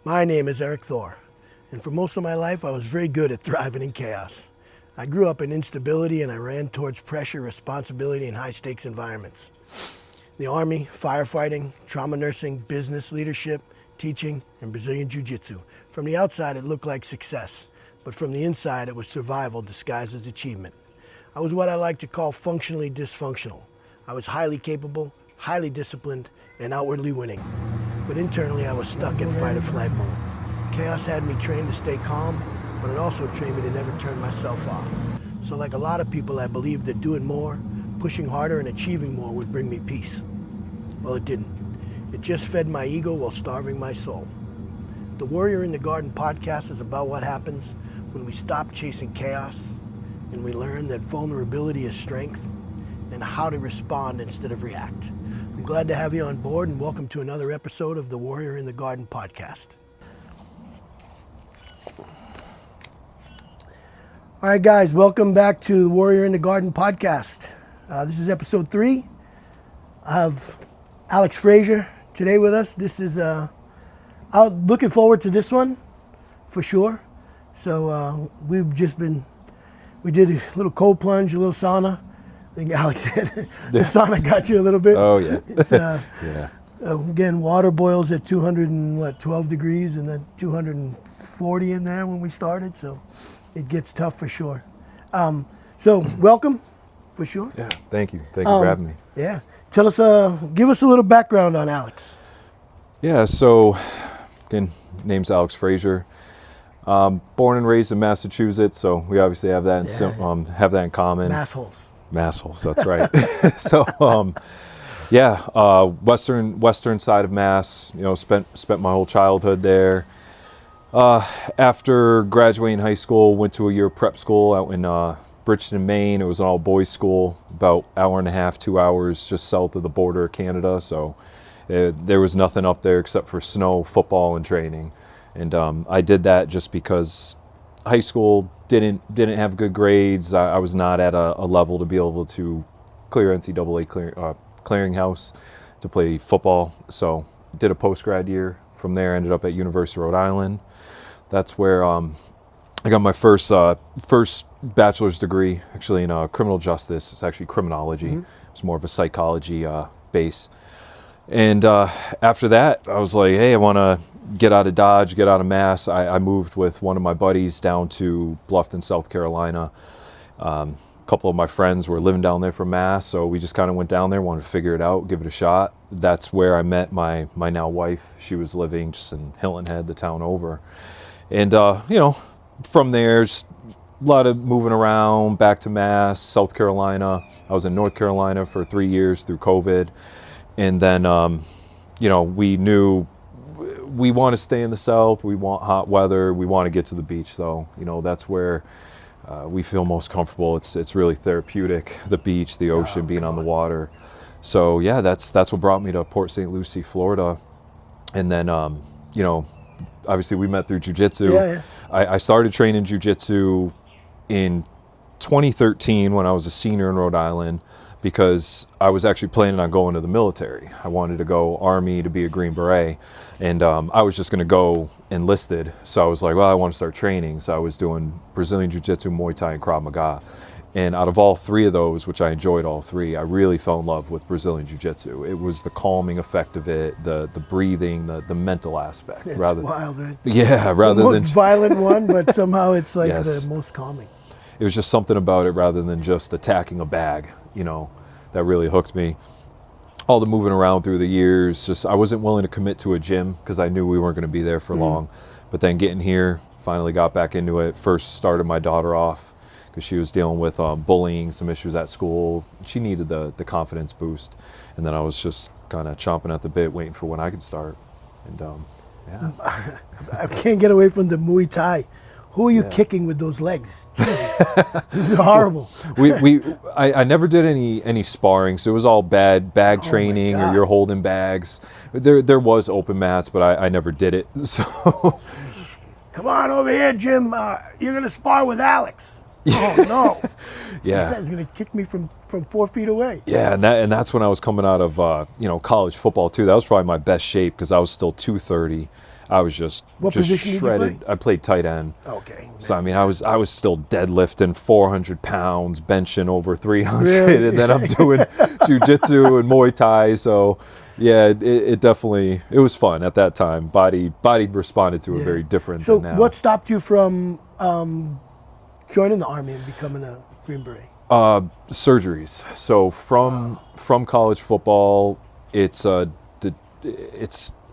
My name is Eric Thor, and for most of my life I was very good at thriving in chaos. I grew up in instability and I ran towards pressure, responsibility, and high-stakes environments. The Army, firefighting, trauma nursing, business leadership, teaching, and Brazilian Jiu-Jitsu. From the outside it looked like success, but from the inside it was survival disguised as achievement. I was what I like to call functionally dysfunctional. I was highly capable, highly disciplined, and outwardly winning. But internally I was stuck in fight or flight mode. Chaos had me trained to stay calm, but it also trained me to never turn myself off. So like a lot of people, I believed that doing more, pushing harder, and achieving more would bring me peace. Well, it didn't. It just fed my ego while starving my soul. The Warrior in the Garden podcast is about what happens when we stop chasing chaos and we learn that vulnerability is strength and how to respond instead of react. I'm glad to have you on board and welcome to another episode of the Warrior in the Garden podcast. All right, guys, welcome back to the Warrior in the Garden podcast. This is episode 3. I have Alex Frazier today with us. This is, I'm looking forward to this one for sure. So we did a little cold plunge, a little sauna. I think Alex said the sauna got you a little bit. Oh, yeah. It's, Yeah. Again, water boils at 12 degrees and then 240 in there when we started. So it gets tough for sure. So welcome for sure. Yeah. Thank you. Thank you for having me. Yeah. Tell us, give us a little background on Alex. Yeah. So, again, name's Alex Frazier. Born and raised in Massachusetts, so we obviously have that in common. Massholes. That's right. So, western side of Mass. You know, spent my whole childhood there. After graduating high school, went to a year of prep school out in Bridgeton, Maine. It was an all-boys school, about hour and a half, 2 hours just south of the border of Canada. So there was nothing up there except for snow, football, and training. And I did that just because high school didn't have good grades. I was not at a level to be able to clear NCAA clearinghouse to play football. So did a post-grad year. From there, ended up at University of Rhode Island. That's where I got my first bachelor's degree, actually in criminal justice. It's actually criminology. Mm-hmm. It's more of a psychology base. And after that, I was like, hey, I want to get out of Dodge, get out of Mass. I moved with one of my buddies down to Bluffton, South Carolina. A couple of my friends were living down there from Mass, so we just kind of went down there, wanted to figure it out, give it a shot. That's where I met my now wife. She was living just in Hilton Head, the town over. And, from there, just a lot of moving around, back to Mass, South Carolina. I was in North Carolina for 3 years through COVID. And then, we knew we want to stay in the South. We want hot weather. We want to get to the beach, though. You know, that's where we feel most comfortable. It's really therapeutic, the beach, the ocean, being on the water. So, yeah, that's what brought me to Port St. Lucie, Florida. And then, obviously we met through jiu-jitsu. Yeah. I started training jiu-jitsu in 2013 when I was a senior in Rhode Island, because I was actually planning on going to the military. I wanted to go Army to be a Green Beret, and I was just going to go enlisted. So I was like, well, I want to start training. So I was doing Brazilian Jiu-Jitsu, Muay Thai, and Krav Maga. And out of all 3 of those, which I enjoyed all 3, I really fell in love with Brazilian Jiu-Jitsu. It was the calming effect of it, the breathing, the mental aspect. It's wild, right? Yeah, rather the than... most violent one, but somehow it's like Yes. the most calming. It was just something about it rather than just attacking a bag, that really hooked me. All the moving around through the years, just I wasn't willing to commit to a gym because I knew we weren't going to be there for long. But then getting here, finally got back into it. First started my daughter off because she was dealing with bullying, some issues at school. She needed the confidence boost. And then I was just kind of chomping at the bit, waiting for when I could start. And yeah. I can't get away from the Muay Thai. Who are you kicking with those legs? Jesus. This is horrible. I never did any sparring, so it was all bag training, or you're holding bags. There was open mats, but I never did it. So Come on over here, Jim. You're gonna spar with Alex. Oh no! Yeah. He's gonna kick me from from 4 feet away. Yeah, and that's when I was coming out of college football too. That was probably my best shape because I was still 230. I was just What position did you shredded. play? I played tight end. Okay. So I mean, I was still deadlifting 400 pounds, benching over 300, Really? and then I'm doing jujitsu and Muay Thai. So yeah, it definitely was fun at that time. Body responded to it very different So than now. what stopped you from joining the Army and becoming a Green Beret? Surgeries. So from college football, it's a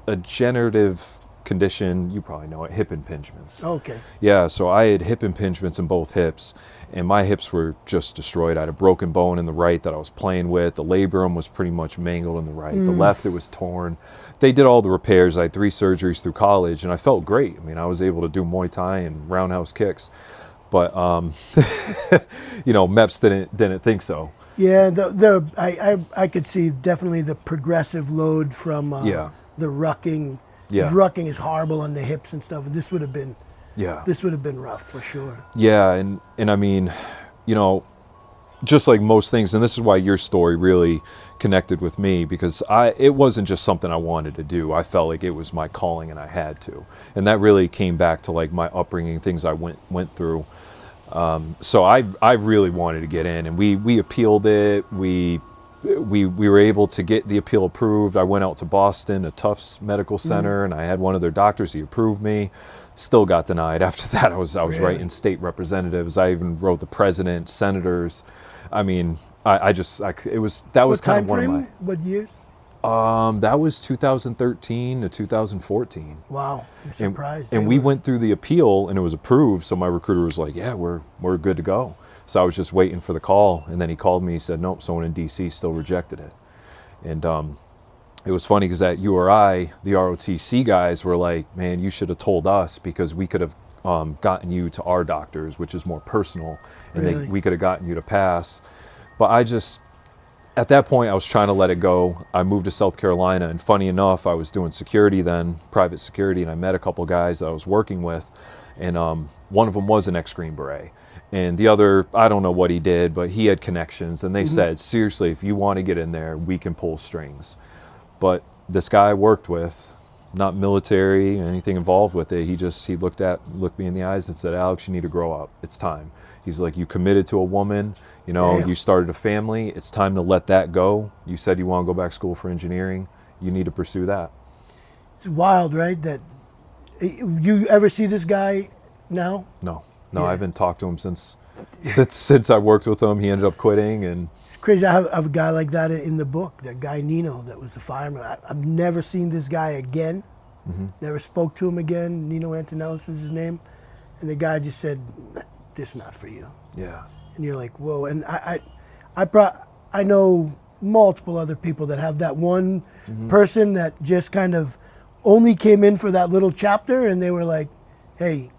degenerative condition. You probably know it, hip impingements. Okay. Yeah, so I had hip impingements in both hips, and my hips were just destroyed. I had a broken bone in the right that I was playing with. The labrum was pretty much mangled in the right. The left, it was torn. They did all the repairs. I had 3 surgeries through college, and I felt great. I mean, I was able to do Muay Thai and roundhouse kicks, but MEPS didn't think so. Yeah, I could see definitely the progressive load from the rucking. Yeah. 'Cause rucking is horrible on the hips and stuff, and this would have been rough for sure. Yeah, and I mean, just like most things, and this is why your story really connected with me, because it wasn't just something I wanted to do. I felt like it was my calling and I had to. And that really came back to like my upbringing, things I went through. So I really wanted to get in, and we appealed it. We were able to get the appeal approved. I went out to Boston, a Tufts Medical Center, and I had one of their doctors. He approved me. Still got denied. After that, I was Really? writing state representatives. I even wrote the president, senators. I mean, that was kind of one of my. What years? That was 2013 to 2014. Wow, I'm surprised. And we went through the appeal, and it was approved. So my recruiter was like, "Yeah, we're good to go." So I was just waiting for the call, and then he called me. He said, "Nope, someone in DC still rejected it." And it was funny because at URI, the ROTC guys were like, "Man, you should have told us, because we could have gotten you to our doctors, which is more personal, and Really? we could have gotten you to pass." But at that point, I was trying to let it go. I moved to South Carolina, and funny enough, I was doing security then, private security, and I met a couple guys that I was working with, and one of them was an ex-Green Beret. And the other, I don't know what he did, but he had connections, and they said, "Seriously, if you want to get in there, we can pull strings." But this guy I worked with, not military, anything involved with it, he looked me in the eyes and said, "Alex, you need to grow up. It's time." He's like, "You committed to a woman, Damn. you started a family. It's time to let that go. You said you want to go back to school for engineering. You need to pursue that." It's wild, right? That you ever see this guy now? No, Yeah. I haven't talked to him since I worked with him. He ended up quitting, and It's crazy. I have a guy like that in the book. That guy Nino, that was a fireman. I've never seen this guy again. Never spoke to him again. Nino Antonellis is his name, and the guy just said, "This is not for you." yeah, And you're like, whoa. And I know multiple other people that have that one person that just kind of only came in for that little chapter, and they were like, "Hey,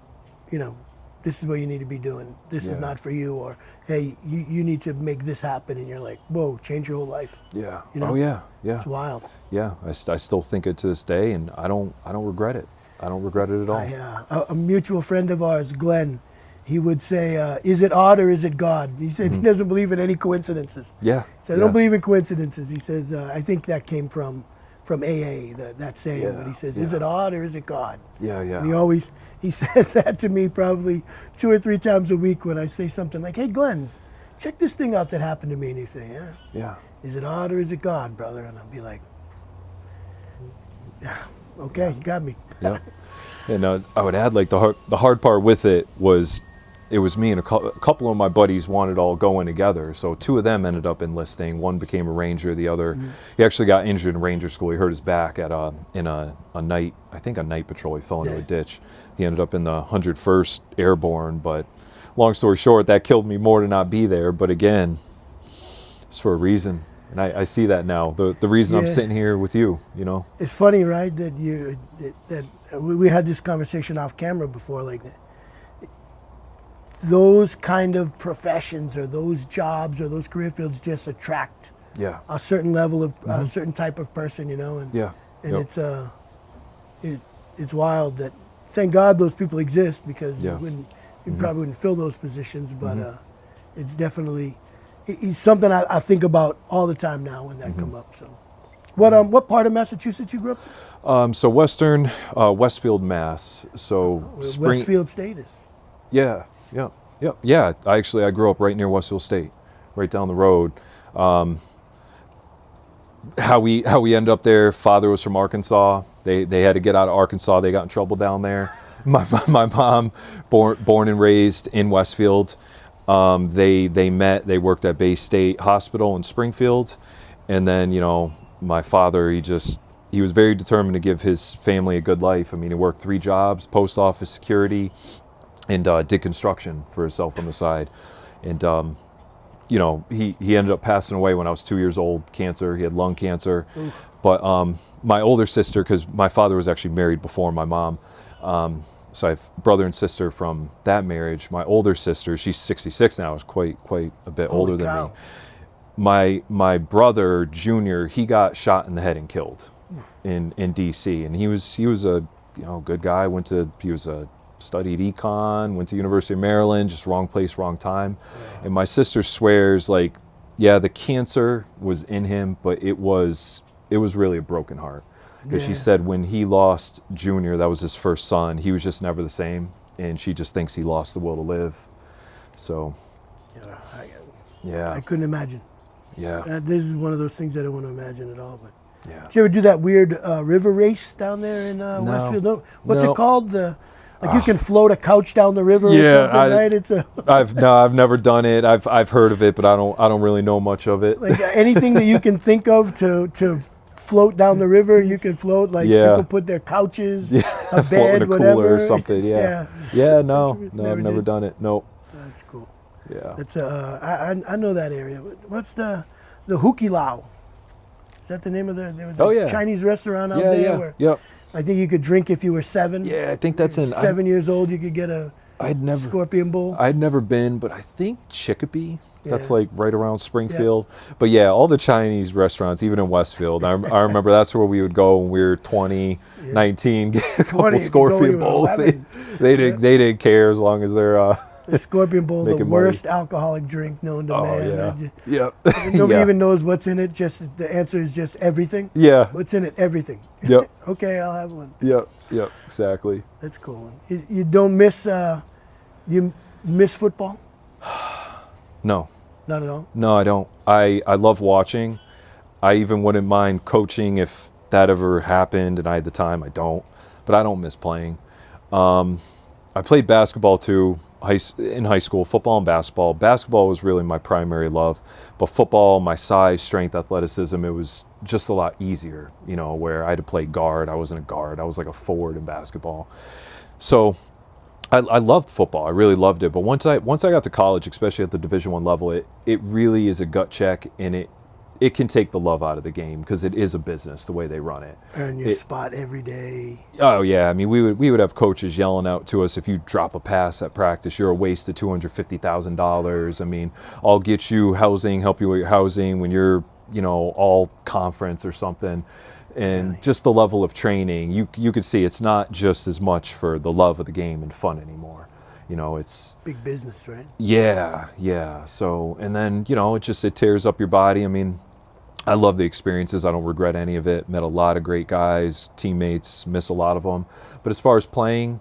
this is what you need to be doing. This is not for you," or "Hey, you need to make this happen." And you're like, whoa, change your whole life. yeah, Oh yeah. It's wild. Yeah, I still think it to this day, and I don't regret it. I don't regret it at all. A mutual friend of ours, Glenn, he would say, "Is it odd or is it God?" He said he doesn't believe in any coincidences. Yeah. He said, "I don't believe in coincidences." He says, "I think that came from AA, that saying." Yeah, But he says, "Is it odd or is it God?" Yeah, yeah. And he says that to me probably 2 or 3 times a week when I say something like, "Hey, Glenn, check this thing out that happened to me." And he say, "Yeah. Yeah. Is it odd or is it God, brother?" And I'll be like, "Yeah, okay, you got me." Yeah. And I would add, like, the hard part with it was me and a couple of my buddies wanted all going together. So 2 of them ended up enlisting. One became a ranger. The other, he actually got injured in ranger school. He hurt his back in a night patrol. He fell into a ditch. He ended up in the 101st Airborne. But long story short, that killed me more to not be there. But again, it's for a reason. And I see that now. The reason I'm sitting here with you, It's funny, right, that we had this conversation off camera before, like those kind of professions or those jobs or those career fields just attract Yeah. a certain level of a certain type of person, and Yeah. and Yep. it's wild that, thank God those people exist, because Yeah. you probably wouldn't fill those positions, but it's definitely, he's something I think about all the time now when that come up. So, what part of Massachusetts you grew up in? So Western, Westfield, Mass. So Westfield State is. Yeah, yeah. I grew up right near Westfield State, right down the road. How we ended up there. Father was from Arkansas. They had to get out of Arkansas. They got in trouble down there. My mom, born and raised in Westfield. They met. They worked at Bay State Hospital in Springfield, and then my father, he was very determined to give his family a good life. I mean, he worked 3 jobs: post office security, and did construction for himself on the side. And he ended up passing away when I was 2 years old. Cancer. He had lung cancer. Oof. But my older sister, because my father was actually married before my mom, so I have brother and sister from that marriage. My older sister, she's 66 now, is quite a bit Holy older cow. than me. My brother Junior, he got shot in the head and killed in DC, and he was a good guy. Studied econ, went to University of Maryland, just wrong place, wrong time. Yeah. And my sister swears, the cancer was in him, but it was really a broken heart. Because she said when he lost Junior, that was his first son, he was just never the same. And she just thinks he lost the will to live. So, I couldn't imagine. Yeah. This is one of those things I don't want to imagine at all. But yeah. Did you ever do that weird river race down there in Westfield? No. What's it called? You can float a couch down the river or something, right? I've never done it. I've heard of it, but I don't really know much of it. Like anything that you can think of to float down the river, you can float. People put their couches, a float in bed, a whatever. cooler or something. Yeah. No, I've never done it. Nope. That's cool. Yeah. That's I know that area. What's the Hukilau? Is that the name of there was a Chinese restaurant out there where Yep. I think you could drink if you were 7. Yeah, I think that's in 7 years old. You could get a Scorpion Bowl. I'd never been, but I think Chicopee. That's right around Springfield. Yeah. But yeah, all the Chinese restaurants, even in Westfield, I remember that's where we would go when we were 20, 19, get a couple Scorpion Bowls. They didn't care as long as they're the Scorpion Bowl, the worst money. Alcoholic drink known to man. Yeah. Nobody even knows what's in it. Just the answer is just everything. Yeah. What's in it? Everything. Yep. Okay, I'll have one. Yep. Exactly. That's cool. You don't miss you miss football? No. Not at all? No, I don't. I love watching. I even wouldn't mind coaching if that ever happened and I had the time. I don't. But I don't miss playing. I played basketball too. In high school, football and basketball. Basketball was really my primary love, but football, my size, strength, athleticism, it was just a lot easier, where I had to play guard. I wasn't a guard. I was like a forward in basketball. So I loved football. I really loved it. But once I got to college, especially at the Division I level, it really is a gut check, and it can take the love out of the game because it is a business the way they run it. Earn your spot every day. Oh yeah, I mean we would have coaches yelling out to us, if you drop a pass at practice, you're a waste of $250,000. I mean, I'll get you housing, help you with your housing when you're all conference or something. And really? Just the level of training, you could see it's not just as much for the love of the game and fun anymore. It's big business, right? Yeah. So, and then it tears up your body. I mean, I love the experiences. I don't regret any of it. Met a lot of great guys, teammates, miss a lot of them. But as far as playing,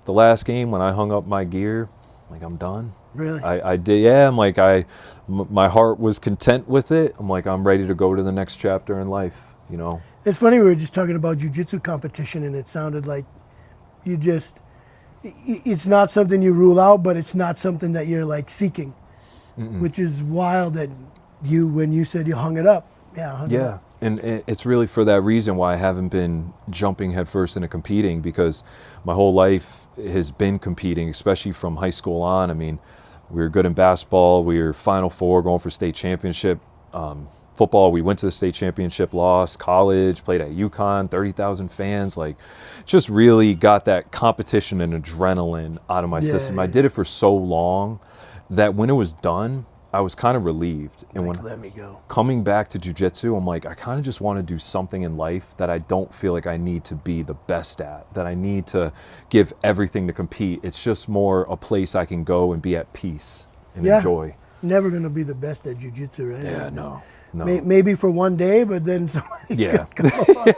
the last game when I hung up my gear, I'm done. Really? I did. Yeah. I'm my heart was content with it. I'm I'm ready to go to the next chapter in life. It's funny. We were just talking about jiu-jitsu competition, and it sounded like it's not something you rule out, but it's not something that you're seeking, which is wild that when you said you hung it up. Yeah. Hung it up. And it's really for that reason why I haven't been jumping headfirst into competing, because my whole life has been competing, especially from high school on. I mean, we were good in basketball. We were Final Four, going for state championship. Football, we went to the state championship, lost. College, played at UConn, 30,000 fans. Just really got that competition and adrenaline out of my system. I did it for so long that when it was done, I was kind of relieved. And let me go. Coming back to jiu-jitsu, I'm I kind of just want to do something in life that I don't feel like I need to be the best at, that I need to give everything to compete. It's just more a place I can go and be at peace and enjoy. never going to be the best at jiu-jitsu, right? Yeah, no. Maybe for one day, but then somebody's Yeah. going to come along.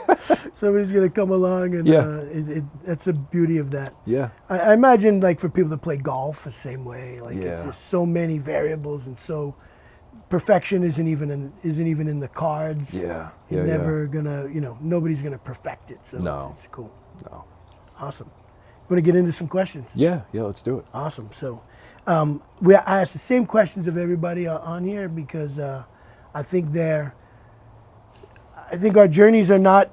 Somebody's going to come along, and Yeah. that's the beauty of that. Yeah. I imagine, like, for people that play golf the same way, like, it's Yeah. just so many variables, and so perfection isn't even in the cards. Yeah. You're Yeah. never gonna, nobody's gonna perfect it. So No. it's cool. No. Awesome. Want to get into some questions? Yeah. Yeah. Let's do it. Awesome. So I ask the same questions of everybody on here because I think our journeys are not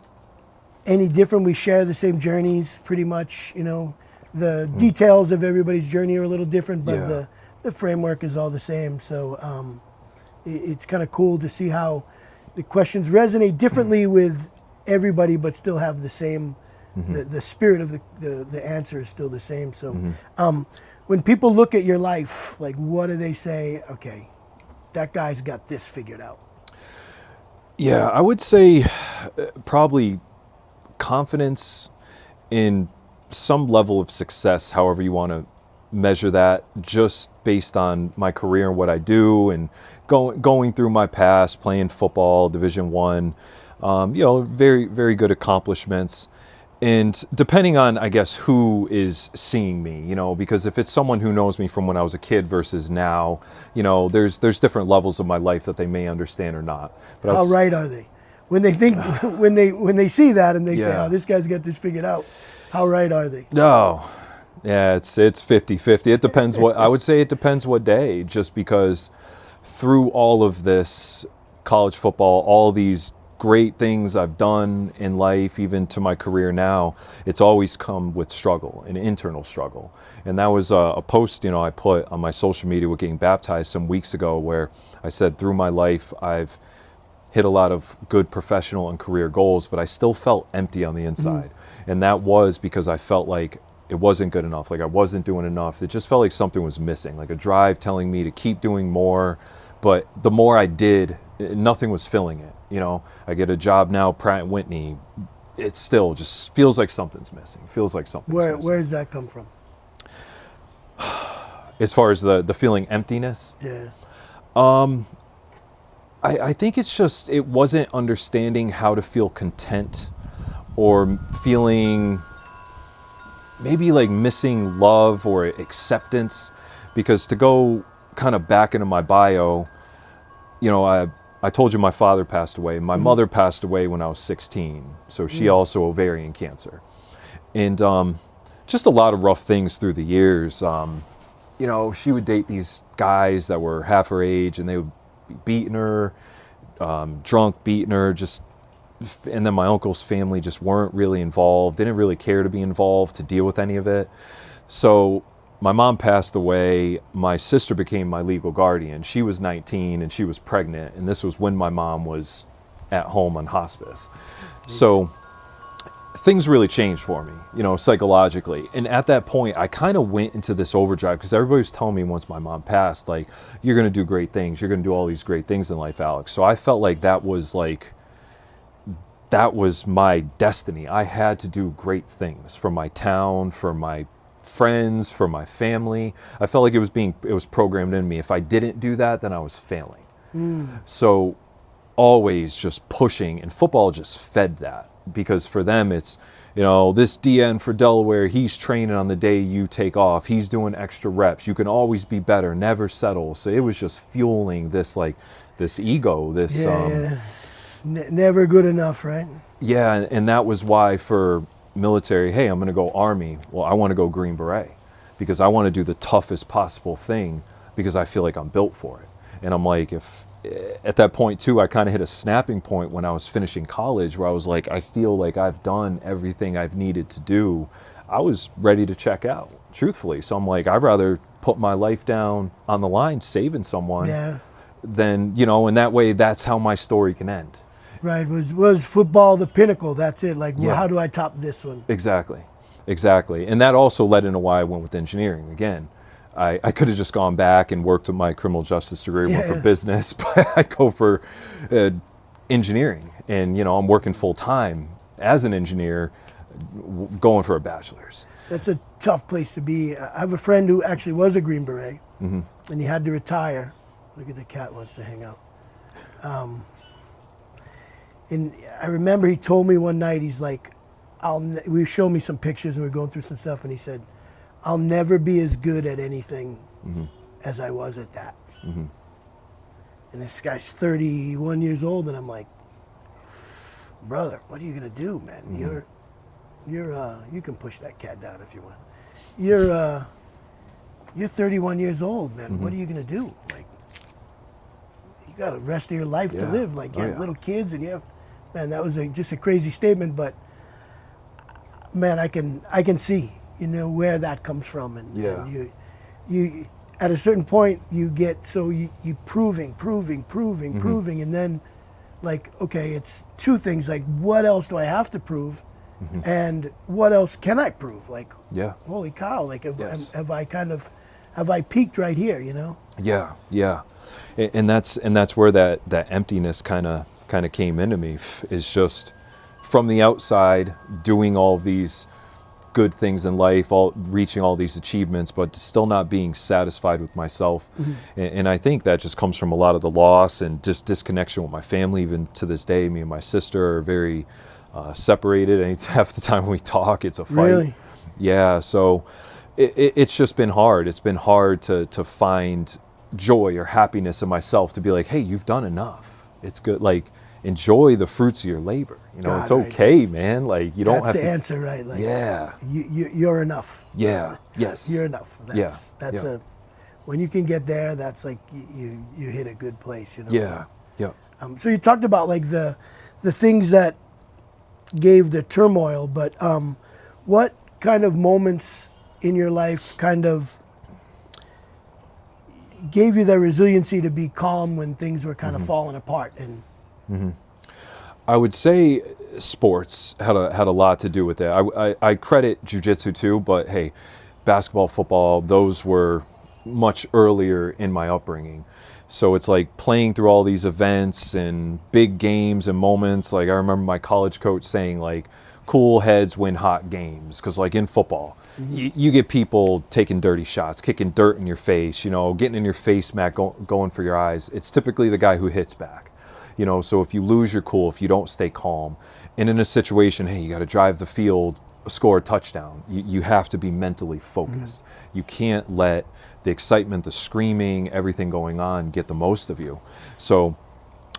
any different. We share the same journeys pretty much. The details of everybody's journey are a little different, but Yeah. the framework is all the same. So it's kind of cool to see how the questions resonate differently with everybody, but still have the same, the spirit of the answer is still the same. So when people look at your life, like, what do they say? Okay, that guy's got this figured out. Yeah, I would say probably confidence in some level of success, however you want to measure that, just based on my career and what I do, and going through my past, playing football, Division I, very, very good accomplishments. And depending on, I guess, who is seeing me, because if it's someone who knows me from when I was a kid versus now, there's different levels of my life that they may understand or not. But How right are they? When they think, when they see that and they say, Yeah. oh, this guy's got this figured out, how right are they? No. Yeah, it's 50-50. It depends I would say it depends what day, just because through all of this, college football, all these great things I've done in life, even to my career now, it's always come with struggle, an internal struggle. And that was a post, I put on my social media with getting baptized some weeks ago, where I said, through my life, I've hit a lot of good professional and career goals, but I still felt empty on the inside. And that was because I felt like it wasn't good enough, like I wasn't doing enough. It just felt like something was missing, like a drive telling me to keep doing more. But the more I did, nothing was filling it. I get a job now, Pratt & Whitney. It still just feels like something's missing. Feels like something's missing. Where does that come from? As far as the feeling emptiness? Yeah. I think it's just, it wasn't understanding how to feel content, or feeling maybe like missing love or acceptance. Because to go kind of back into my bio, I told you my father passed away. My mother passed away when I was 16. So she also ovarian cancer. And just a lot of rough things through the years. She would date these guys that were half her age, and they would be beating her, drunk, beating her, and then my uncle's family just weren't really involved, didn't really care to be involved to deal with any of it. So my mom passed away. My sister became my legal guardian. She was 19 and she was pregnant, and this was when my mom was at home on hospice. So things really changed for me, psychologically. And at that point, I kind of went into this overdrive, because everybody was telling me once my mom passed, like, you're going to do great things. You're going to do all these great things in life, Alex. So I felt like that was my destiny. I had to do great things for my town, for my friends, for my family. I felt like it was programmed in me. If I didn't do that, then I was failing. So always just pushing, and football just fed that, because for them it's, this DN for Delaware, he's training on the day you take off, he's doing extra reps, you can always be better, never settle. So it was just fueling this ego, this never good enough, right? Yeah. And that was why for military, hey, I'm going to go Army. Well, I want to go Green Beret, because I want to do the toughest possible thing, because I feel like I'm built for it. And I'm like, at that point too, I kind of hit a snapping point when I was finishing college, where I was like, I feel like I've done everything I've needed to do. I was ready to check out, truthfully. So I'm like, I'd rather put my life down on the line, saving someone, than, and that way, that's how my story can end. Right. Was football the pinnacle? That's it. Like, well, how do I top this one? Exactly. And that also led into why I went with engineering. Again, I could have just gone back and worked with my criminal justice degree, went for business, but I go for engineering. And, I'm working full time as an engineer, going for a bachelor's. That's a tough place to be. I have a friend who actually was a Green Beret, and he had to retire. Look at the cat wants to hang out. And I remember he told me one night, he's like, we showed me some pictures and we were going through some stuff, and he said, I'll never be as good at anything as I was at that. And this guy's 31 years old, and I'm like, brother, what are you gonna do, man? You can push that cat down if you want. You're 31 years old, man. What are you gonna do? Like, you got the rest of your life to live. Like, you have little kids, and you have, man. That was just a crazy statement, but man, I can see, where that comes from, and you at a certain point you get so you proving, and then like, okay, it's two things, like, what else do I have to prove, and what else can I prove? Like, holy cow, like, have I peaked right here, Yeah. And that's where that emptiness kind of came into me, is just from the outside doing all of these good things in life, reaching all these achievements, but still not being satisfied with myself. And I think that just comes from a lot of the loss and just disconnection with my family. Even to this day, me and my sister are very separated, and half the time when we talk, it's a fight. Really? Yeah, so it's just been hard. It's been hard to find joy or happiness in myself, to be like, hey, you've done enough. It's good. Like, enjoy the fruits of your labor. God, it's okay, man. Like, you don't have to. That's the answer, right? Like, yeah. You're enough. Yeah. Yes. You're enough. That's when you can get there, that's like you hit a good place, Yeah. Yeah. So you talked about like the things that gave the turmoil, but what kind of moments in your life kind of gave you the resiliency to be calm when things were kind of falling apart? And I would say sports had a lot to do with that. I credit jiu-jitsu too, but hey, basketball, football, those were much earlier in my upbringing. So it's like playing through all these events and big games and moments. Like, I remember my college coach saying, like, cool heads win hot games. Because like in football, you get people taking dirty shots, kicking dirt in your face, getting in your face mat, going for your eyes. It's typically the guy who hits back. So if you lose your cool, if you don't stay calm, and in a situation, hey, you got to drive the field, score a touchdown, you have to be mentally focused. You can't let the excitement, the screaming, everything going on get the most of you. So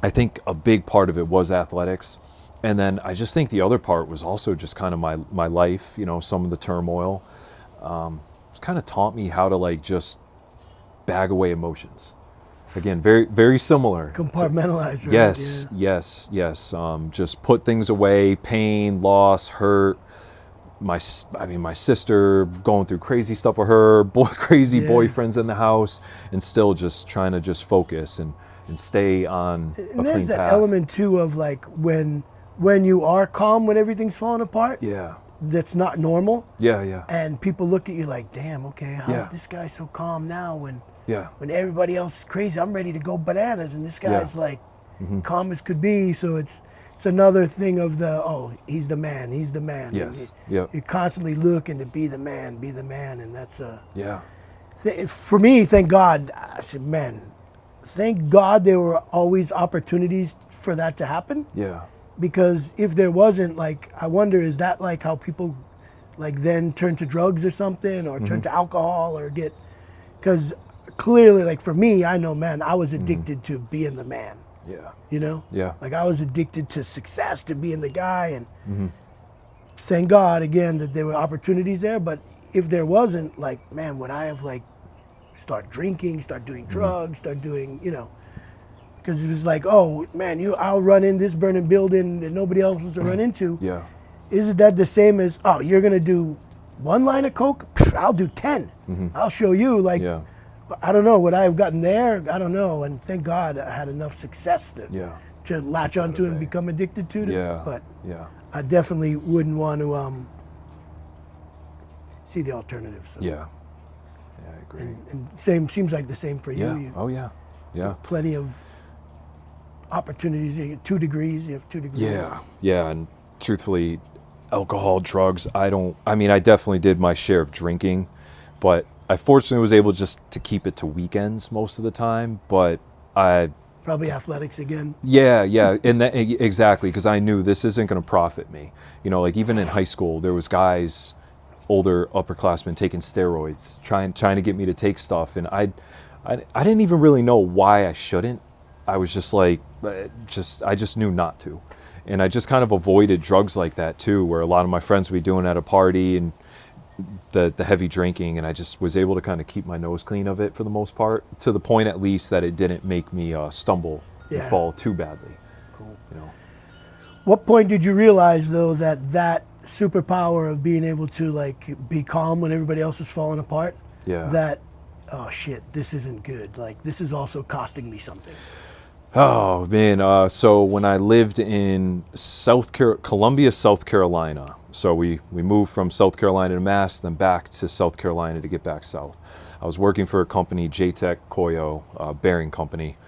I think a big part of it was athletics. And then I just think the other part was also just kind of my life, some of the turmoil. It's kind of taught me how to like just bag away emotions. Again, very, very similar. Compartmentalize, right? Yes. Just put things away, pain, loss, hurt. My sister going through crazy stuff with her, crazy boyfriends in the house, and still just trying to just focus and stay on a clean path. And there's that element too of like when you are calm when everything's falling apart. Yeah. That's not normal. Yeah. And people look at you like, damn, okay, how is this guy so calm now when everybody else is crazy? I'm ready to go bananas, and this guy's like calm as could be. So it's another thing of he's the man. Yes. You're constantly looking to be the man, and that's for me, thank God. I said, man, thank God there were always opportunities for that to happen. Yeah. Because if there wasn't, like, I wonder, is that like how people like then turn to drugs or something, or turn to alcohol, or because clearly, like for me, I know, man, I was addicted to being the man. Yeah. Yeah. Like I was addicted to success, to being the guy, and thank God again that there were opportunities there. But if there wasn't, like, man, would I have like start drinking, start doing drugs, start doing, because it was like, oh man, I'll run in this burning building that nobody else wants to run into. Yeah. Isn't that the same as, oh, you're gonna do one line of coke? I'll do 10. I'll show you. Like, I don't know, would I have gotten there? I don't know. And thank God I had enough success to latch onto and become addicted to it. Yeah. But I definitely wouldn't want to see the alternatives. So. Yeah, I agree. And same seems like the same for you. Yeah. Plenty of opportunities. You have 2 degrees. Yeah. And truthfully, alcohol, drugs, I definitely did my share of drinking, but I fortunately was able just to keep it to weekends most of the time, but I Probably athletics again. yeah, and that, exactly, because I knew this isn't going to profit me. You know, like even in high school, there was guys, older upperclassmen, taking steroids, trying to get me to take stuff, and I didn't even really know why I shouldn't. I was just like, I just knew not to, and I just kind of avoided drugs like that too, where a lot of my friends would be doing at a party and the heavy drinking, and I just was able to kind of keep my nose clean of it for the most part, to the point at least that it didn't make me stumble and fall too badly. Cool. You know. What point did you realize though that superpower of being able to like be calm when everybody else is falling apart? Yeah. That, oh shit, this isn't good. Like this is also costing me something. Oh man, so when I lived in Columbia, South Carolina, so we moved from South Carolina to Mass, then back to South Carolina to get back south. I was working for a company, JTech Koyo, bearing company.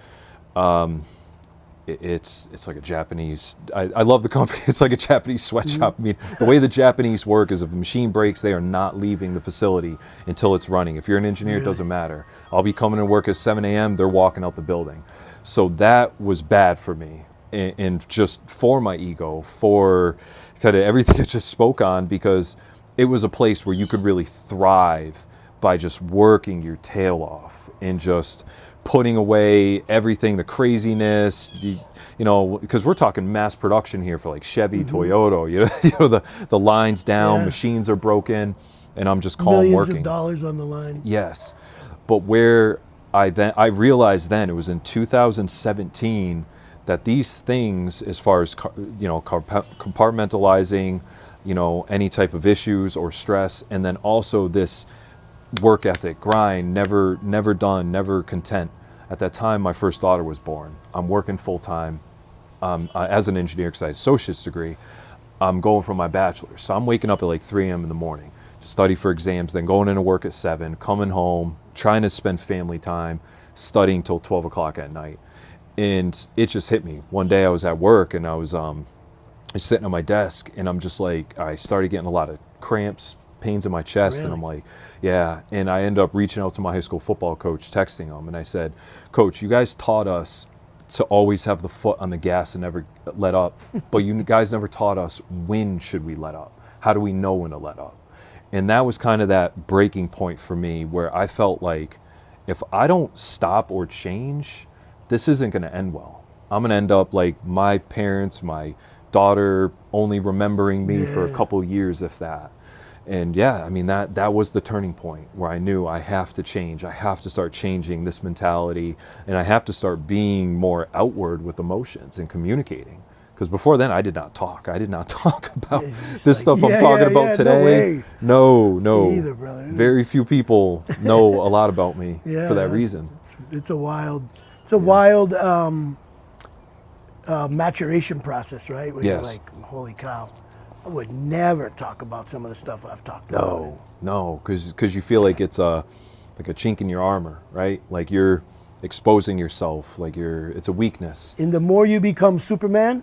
It's like a Japanese, I love the company, it's like a Japanese sweatshop. I mean, the way the Japanese work is if a machine breaks, they are not leaving the facility until it's running. If you're an engineer, it doesn't matter. I'll be coming to work at 7 a.m., they're walking out the building. So that was bad for me, and just for my ego, for kind of everything I just spoke on, because it was a place where you could really thrive by just working your tail off and just putting away everything, the craziness, you know, because we're talking mass production here for like Chevy, Toyota, you know, the lines down, machines are broken, and I'm just calm Millions working. of dollars on the line. Yes, but where I realized then, it was in 2017, that these things, as far as compartmentalizing, you know, any type of issues or stress, and then also this work ethic, grind, never done, never content. At that time, my first daughter was born. I'm working full time as an engineer because I had an associate's degree. I'm going for my bachelor's, so I'm waking up at like 3 a.m. in the morning to study for exams, then going into work at 7, coming home, trying to spend family time, studying till 12 o'clock at night. And it just hit me. One day I was at work and I was sitting at my desk, and I'm just like, I started getting a lot of cramps, pains in my chest. Really? And I'm like, yeah. And I end up reaching out to my high school football coach, texting him, and I said, Coach, you guys taught us to always have the foot on the gas and never let up, but you guys never taught us when should we let up. How do we know when to let up? And that was kind of that breaking point for me, where I felt like if I don't stop or change, this isn't going to end well. I'm going to end up like my parents, my daughter, only remembering me for a couple years, if that. And yeah, I mean, that was the turning point where I knew I have to change. I have to start changing this mentality, and I have to start being more outward with emotions and communicating. Because before then, I did not talk. I did not talk about this stuff I'm talking about today. No, no. Me either, brother. Very few people know a lot about me for that reason. It's a wild maturation process, right? Where you're like, holy cow, I would never talk about some of the stuff I've talked about. No, because you feel like it's like a chink in your armor, right? Like you're exposing yourself, like it's a weakness. And the more you become Superman,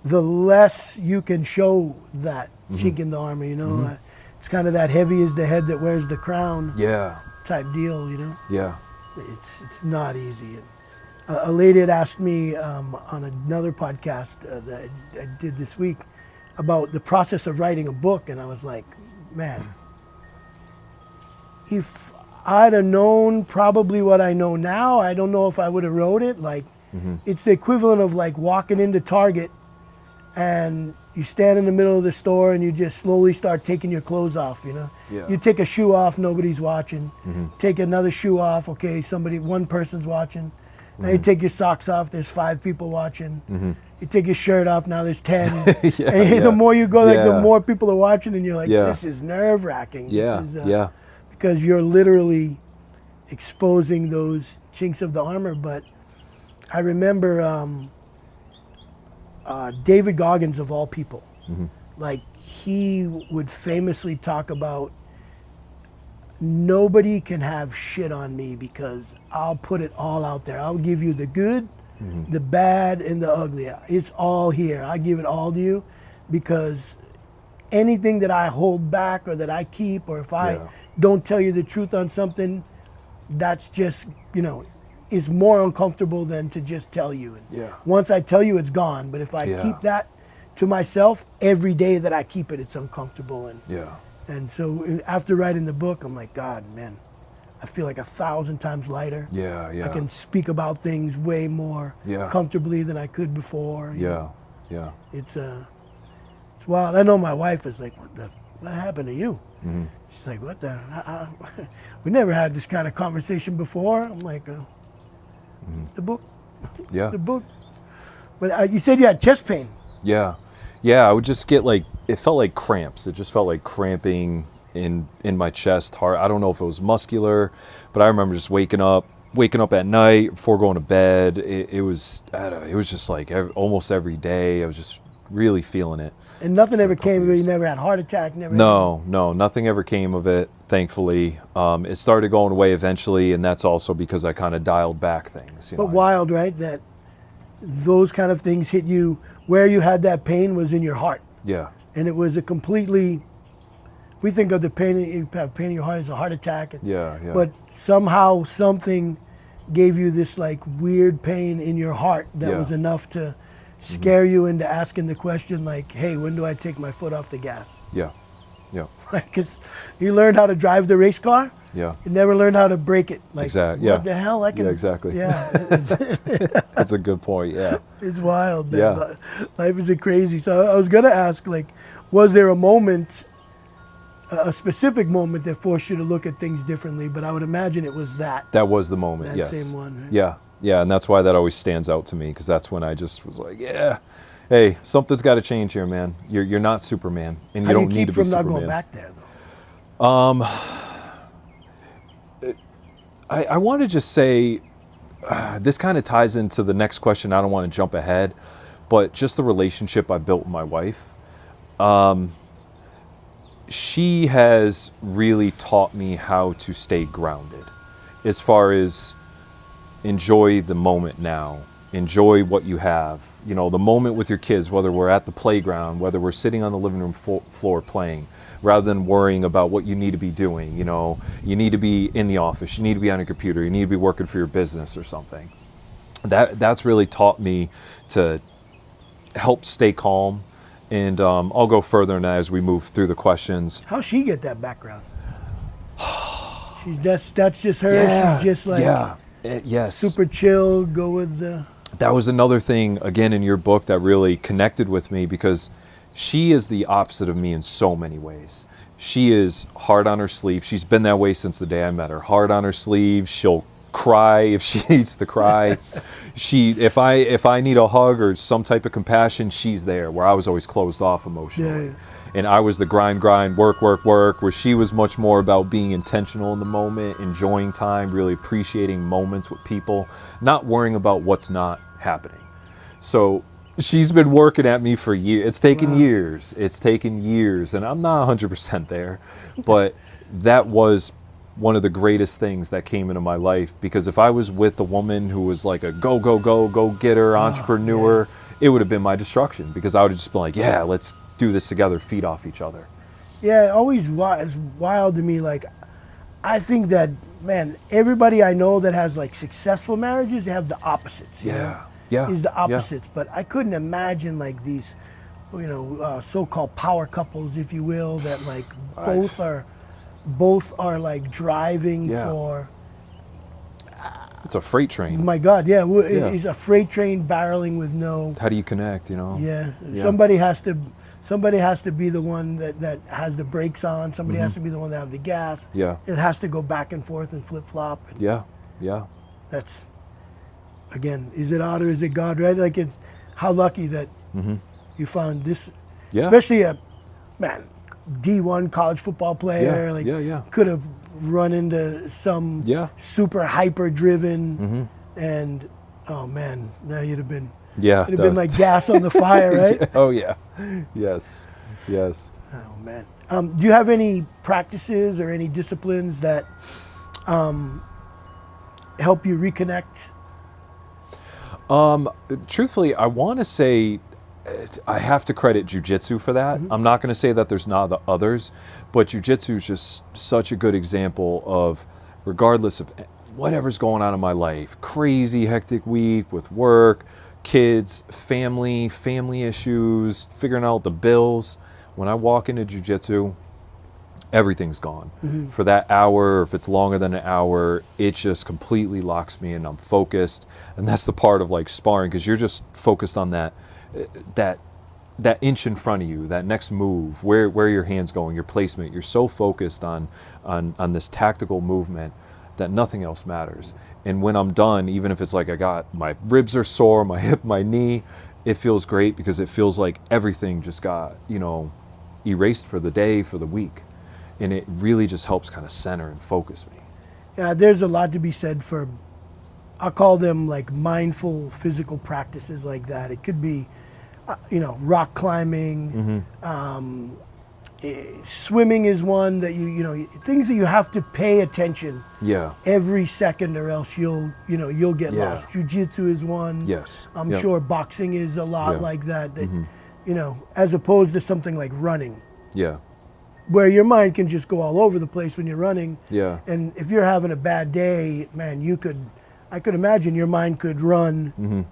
the less you can show that chink in the armor, you know? It's kind of that heavy is the head that wears the crown type deal, you know? Yeah. It's not easy. A lady had asked me on another podcast that I did this week about the process of writing a book, and I was like, man, if I'd have known probably what I know now, I don't know if I would have wrote it. Like, it's the equivalent of like walking into Target and you stand in the middle of the store and you just slowly start taking your clothes off, you know? You take a shoe off, nobody's watching. Take another shoe off, okay, one person's watching. Now you take your socks off, there's 5 people watching. You take your shirt off, now there's 10. And the more you go, like the more people are watching, and you're like, this is nerve-wracking. Because you're literally exposing those chinks of the armor. But I remember David Goggins, of all people, like he would famously talk about, nobody can have shit on me because I'll put it all out there. I'll give you the good, the bad, and the ugly. It's all here. I give it all to you because anything that I hold back or that I keep, or if I Yeah. don't tell you the truth on something, that's just, is more uncomfortable than to just tell you. And Yeah. once I tell you, it's gone. But if I Yeah. keep that to myself, every day that I keep it, it's uncomfortable. Yeah. And so after writing the book, I'm like, God, man, I feel like 1,000 times lighter. Yeah. Yeah. I can speak about things way more Yeah. comfortably than I could before. Yeah. Yeah. It's wild. I know my wife is like, what happened to you? Mm-hmm. She's like, what the? We never had this kind of conversation before. I'm like, the book, Yeah. the book. But you said you had chest pain. Yeah. Yeah. I would just get it felt like cramps. It just felt like cramping in my chest, heart. I don't know if it was muscular, but I remember just waking up at night before going to bed. It was, I don't know, it was just like almost every day. I was just really feeling it. And nothing for a ever couple came of it. You years. never had a heart attack. Never. No, nothing ever came of it, thankfully. It started going away eventually, and that's also because I kind of dialed back things. But wild, right? That those kind of things hit you. Where you had that pain was in your heart, Yeah. and it was a completely. We think of the pain in your heart as a heart attack. Yeah. Yeah. But somehow something gave you this like weird pain in your heart that Yeah. was enough to scare you into asking the question like, hey, when do I take my foot off the gas? Yeah. Yeah. Because you learned how to drive the race car, Yeah. you never learned how to brake it. Like, Exact- what yeah. the hell? I can, Yeah, exactly. Yeah, That's a good point. Yeah. it's wild, man. Yeah. Life is crazy. So I was going to ask, like, was there a moment, a specific moment that forced you to look at things differently? But I would imagine it was that. That was the moment. That Yes. same one, right? Yeah. Yeah. And that's why that always stands out to me, because that's when I just was like, yeah, hey, something's got to change here, man. You're not Superman, and you How do don't you need keep to be from Superman. not going back there, though? I want to just say, this kind of ties into the next question. I don't want to jump ahead, but just the relationship I built with my wife. She has really taught me how to stay grounded, as far as enjoy the moment now, enjoy what you have. You know, the moment with your kids, whether we're at the playground, whether we're sitting on the living room floor playing, rather than worrying about what you need to be doing. You know, you need to be in the office, you need to be on your computer, you need to be working for your business or something. That's really taught me to help stay calm. And I'll go further in that as we move through the questions. How'd she get that background? That's just her. She's just like yes. super chill. Go with the. That was another thing, again, in your book that really connected with me, because she is the opposite of me in so many ways. She is hard on her sleeve. She's been that way since the day I met her. Hard on her sleeve. She'll cry if she needs to cry. If I need a hug or some type of compassion, she's there, where I was always closed off emotionally. Yeah. And I was the grind, work, where she was much more about being intentional in the moment, enjoying time, really appreciating moments with people, not worrying about what's not happening. So she's been working at me for years. It's taken years. It's taken years, and I'm not 100% there, but that was one of the greatest things that came into my life, because if I was with a woman who was like a go getter entrepreneur, it would have been my destruction, because I would have just been like, yeah, let's do this together, feed off each other. Yeah, always it's wild to me. Like, I think that, man, everybody I know that has like successful marriages, they have the opposites. You know? Is the opposites. But I couldn't imagine like these, so-called power couples, if you will, that like both are like driving for. It's a freight train. My God, it's a freight train barreling with no. How do you connect? Yeah. Somebody has to be the one that has the brakes on. Somebody has to be the one that have the gas. Yeah. It has to go back and forth and flip flop. Yeah. That's, again, is it odd or is it God? Right? Like, it's how lucky that you found this. Yeah. Especially a D1 college football player. Could have run into some super hyper driven and oh man, now you'd have been been like gas on the fire, right? Oh yeah. Yes. Oh man. Do you have any practices or any disciplines that help you reconnect? Truthfully, I want to say I have to credit jiu-jitsu for that. I'm not going to say that there's not the others, but jiu-jitsu is just such a good example of, regardless of whatever's going on in my life, crazy hectic week with work, kids, family issues, figuring out the bills. When I walk into jiu-jitsu, everything's gone. For that hour, or if it's longer than an hour, it just completely locks me in. I'm focused, and that's the part of like sparring, because you're just focused on that inch in front of you, that next move, where your hand's going, your placement. You're so focused on this tactical movement that nothing else matters. And when I'm done, even if it's like I got, my ribs are sore, my hip, my knee, it feels great, because it feels like everything just got, erased for the day, for the week. And it really just helps kind of center and focus me. Yeah, there's a lot to be said for, I'll call them like mindful physical practices like that. It could be, rock climbing, swimming is one that things that you have to pay attention every second, or else you'll get lost. Jiu-jitsu is one. Yes. I'm sure boxing is a lot like that, as opposed to something like running. Yeah. Where your mind can just go all over the place when you're running. Yeah. And if you're having a bad day, man, I could imagine your mind could run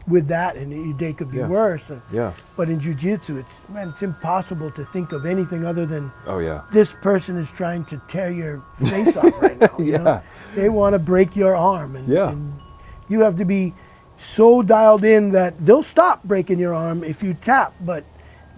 with that, and your day could be worse. Yeah. But in jiu-jitsu, it's impossible to think of anything other than, this person is trying to tear your face off right now. You know? They want to break your arm, and you have to be so dialed in that they'll stop breaking your arm if you tap, but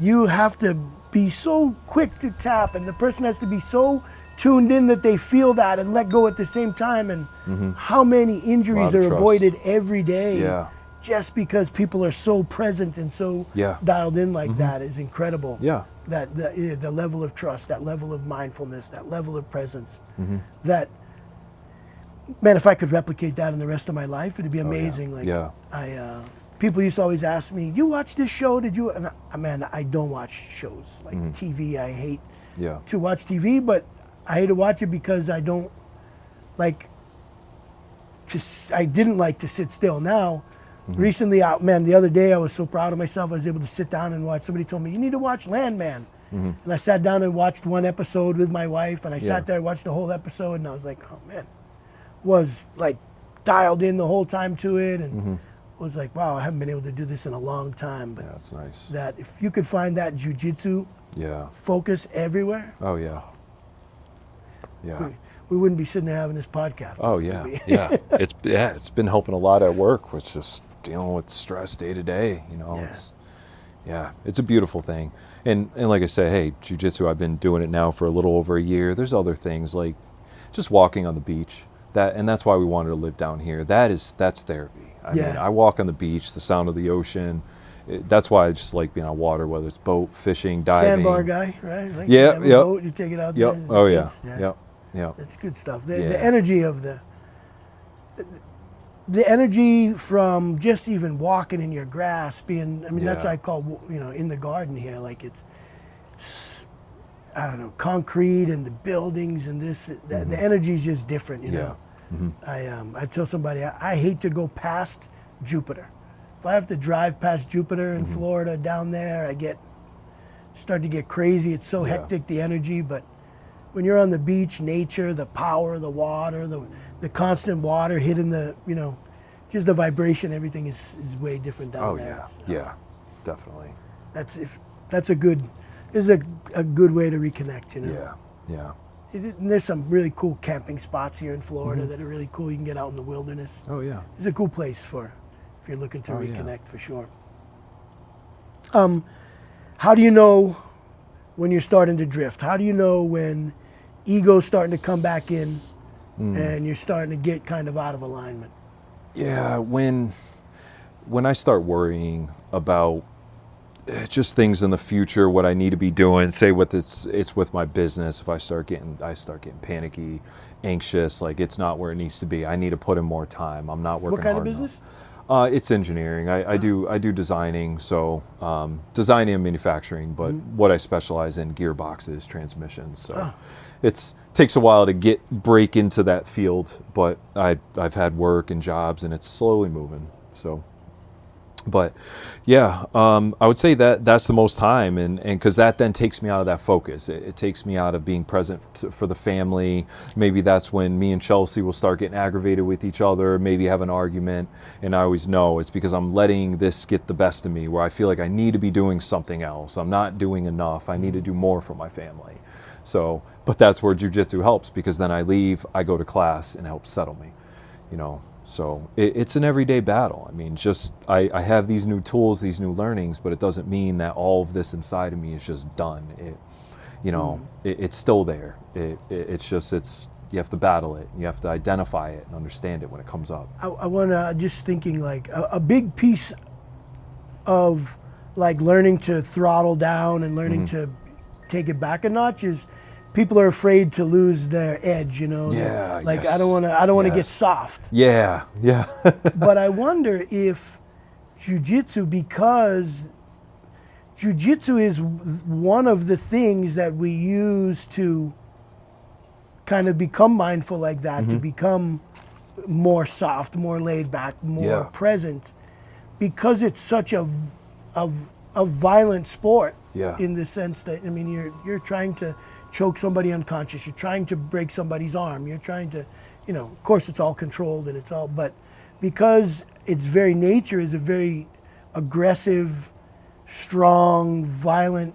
you have to be so quick to tap, and the person has to be so tuned in that they feel that and let go at the same time. And how many injuries are avoided every day just because people are so present and so dialed in like that is incredible. That the level of trust, that level of mindfulness, that level of presence, that, man, if I could replicate that in the rest of my life, it'd be amazing. People used to always ask me, "You watch this show? Did you?" And I don't watch shows like TV. I hate to watch TV, but I hate to watch it because I don't like I didn't like to sit still. Now, recently, the other day I was so proud of myself. I was able to sit down and watch. Somebody told me, "You need to watch Landman," and I sat down and watched one episode with my wife, and I sat there and watched the whole episode, and I was like, "Oh man," was like dialed in the whole time to it, and. Was like, wow, I haven't been able to do this in a long time. But that's nice. That if you could find that jiu-jitsu focus everywhere. Oh yeah. We wouldn't be sitting there having this podcast. Oh yeah. It's been helping a lot at work, which just dealing with stress day to day. It's a beautiful thing. And like I say, hey, jiu-jitsu, I've been doing it now for a little over a year. There's other things like just walking on the beach. And that's why we wanted to live down here. That's therapy. I mean, I walk on the beach, the sound of the ocean. That's why I just like being on water, whether it's boat, fishing, diving. Sandbar guy, right? Like you have a boat, you take it out there. Oh yeah. That's good stuff. The energy of the energy from just even walking in your grass, that's what I call, in the garden here, like it's, I don't know, concrete and the buildings and this, the energy is just different, you know. I tell somebody, I hate to go past Jupiter. If I have to drive past Jupiter in Florida down there, I start to get crazy. It's so hectic, the energy. But when you're on the beach, nature, the power of the water, the constant water hitting just the vibration, everything is way different down there. Definitely. That's a good way to reconnect, And there's some really cool camping spots here in Florida that are really cool. You can get out in the wilderness. Oh yeah, it's a cool place if you're looking to reconnect for sure. How do you know when you're starting to drift? How do you know when ego's starting to come back in and you're starting to get kind of out of alignment? Yeah, when I start worrying about just things in the future, what I need to be doing, say it's with my business, if I start getting panicky, anxious, like it's not where it needs to be. I need to put in more time. I'm not working hard enough. What kind of business? It's engineering. I do designing, so designing and manufacturing, but what I specialize in, gearboxes, transmissions. So it takes a while to break into that field, but I've had work and jobs, and it's slowly moving. So But yeah, I would say that that's the most time, and because that then takes me out of that focus. It takes me out of being present for the family. Maybe that's when me and Chelsea will start getting aggravated with each other, maybe have an argument, and I always know it's because I'm letting this get the best of me, where I feel like I need to be doing something else. I'm not doing enough. I need to do more for my family. So, but that's where jiu-jitsu helps, because then I leave, I go to class, and it helps settle me, you know. So it's an everyday battle. I mean, just I have these new tools, these new learnings, but it doesn't mean that all of this inside of me is just done. It's still there. It's just you have to battle it. You have to identify it and understand it when it comes up. I want to just thinking like a big piece of like learning to throttle down and learning to take it back a notch is people are afraid to lose their edge, you know. Yeah, like yes, I don't want to get yes. soft. Yeah, yeah. But I wonder if jiu-jitsu, because jiu-jitsu is one of the things that we use to kind of become mindful like that, to become more soft, more laid back, more present, because it's such a violent sport. Yeah. In the sense that, I mean, you're trying to choke somebody unconscious, you're trying to break somebody's arm, you're trying to, you know, of course it's all controlled and it's all, but because its very nature is a very aggressive, strong, violent,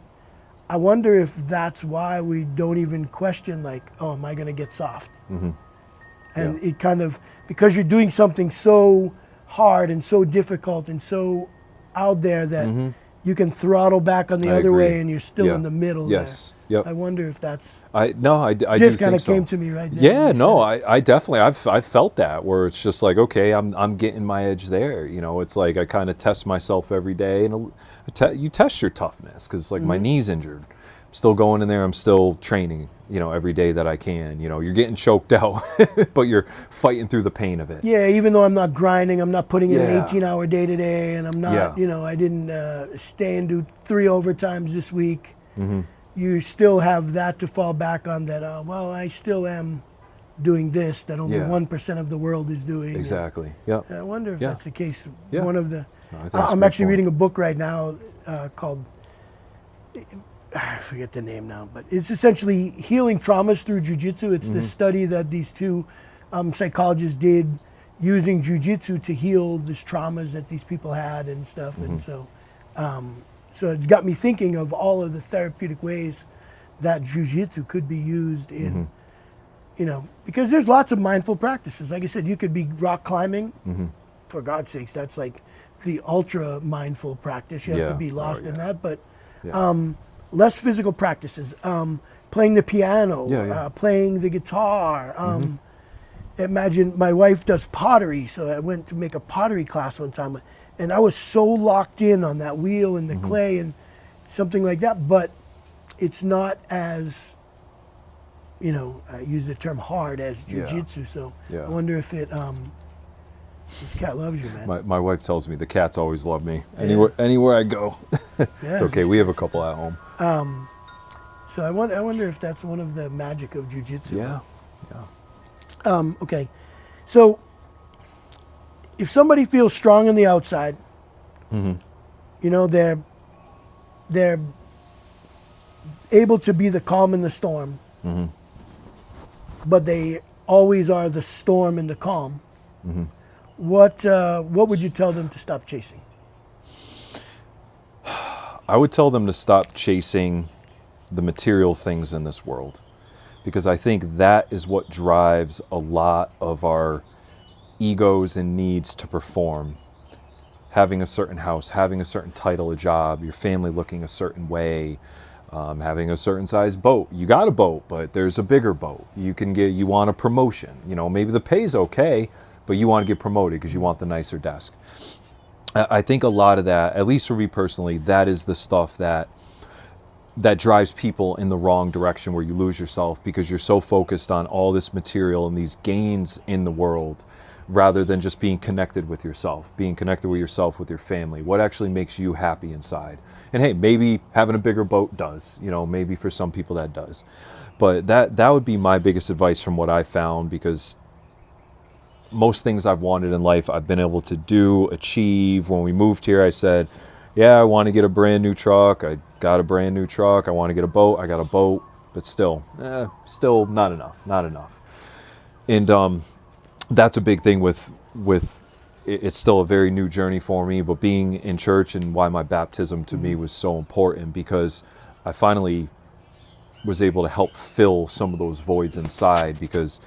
I wonder if that's why we don't even question like, oh, am I going to get soft? And it kind of, because you're doing something so hard and so difficult and so out there that you can throttle back on the other way and you're still in the middle. Yes. There. Yep. I wonder if that's I just kind of so. came to me right now. Yeah, no, I definitely I've felt that, where it's just like, okay, I'm getting my edge there. You know, it's like I kind of test myself every day, and you test your toughness, because like my knee's injured. I'm still going in there. I'm still training, you know, every day that I can. You know, you're getting choked out, but you're fighting through the pain of it. Yeah, even though I'm not grinding, I'm not putting in an 18-hour day today, and I'm not, you know, I didn't stay and do 3 overtimes this week. You still have that to fall back on, that, well, I still am doing this that only 1% of the world is doing. Exactly. Yeah. I wonder if that's the case. Yeah. One of the, No, I think that's a I'm good actually point. reading a book right now called, I forget the name now, but it's essentially healing traumas through jiu-jitsu. It's the study that these two psychologists did using jiu-jitsu to heal these traumas that these people had and stuff. And so it's got me thinking of all of the therapeutic ways that jiu-jitsu could be used in, you know, because there's lots of mindful practices. Like I said, you could be rock climbing. For God's sakes, that's like the ultra mindful practice. You have to be lost in that. But less physical practices, playing the piano, playing the guitar. Imagine my wife does pottery, so I went to make a pottery class one time, and I was so locked in on that wheel and the clay and something like that. But it's not as, you know, I use the term hard as jiu-jitsu. So I wonder if it. This cat loves you, man. My wife tells me the cats always love me. Anywhere I go, it's okay. We have a couple at home. So I wonder if that's one of the magic of jiu-jitsu. Yeah. Okay, so if somebody feels strong on the outside, you know, they're able to be the calm in the storm, but they always are the storm in the calm. What would you tell them to stop chasing? I would tell them to stop chasing the material things in this world, because I think that is what drives a lot of our egos and needs to perform. Having a certain house, having a certain title, a job, your family looking a certain way, having a certain size boat. You got a boat, but there's a bigger boat. You want a promotion. You know, maybe the pay's okay, but you want to get promoted because you want the nicer desk. I think a lot of that, at least for me personally, that is the stuff that drives people in the wrong direction, where you lose yourself because you're so focused on all this material and these gains in the world, rather than just being connected with yourself, with your family, what actually makes you happy inside. And hey, maybe having a bigger boat does, you know, maybe for some people that does. But that would be my biggest advice from what I found, because most things I've wanted in life, I've been able to do, achieve. When we moved here, I said, yeah, I want to get a brand new truck. I got a brand new truck. I want to get a boat. I got a boat, but still not enough. And that's a big thing with it's still a very new journey for me, but being in church, and why my baptism to me was so important, because I finally was able to help fill some of those voids inside, because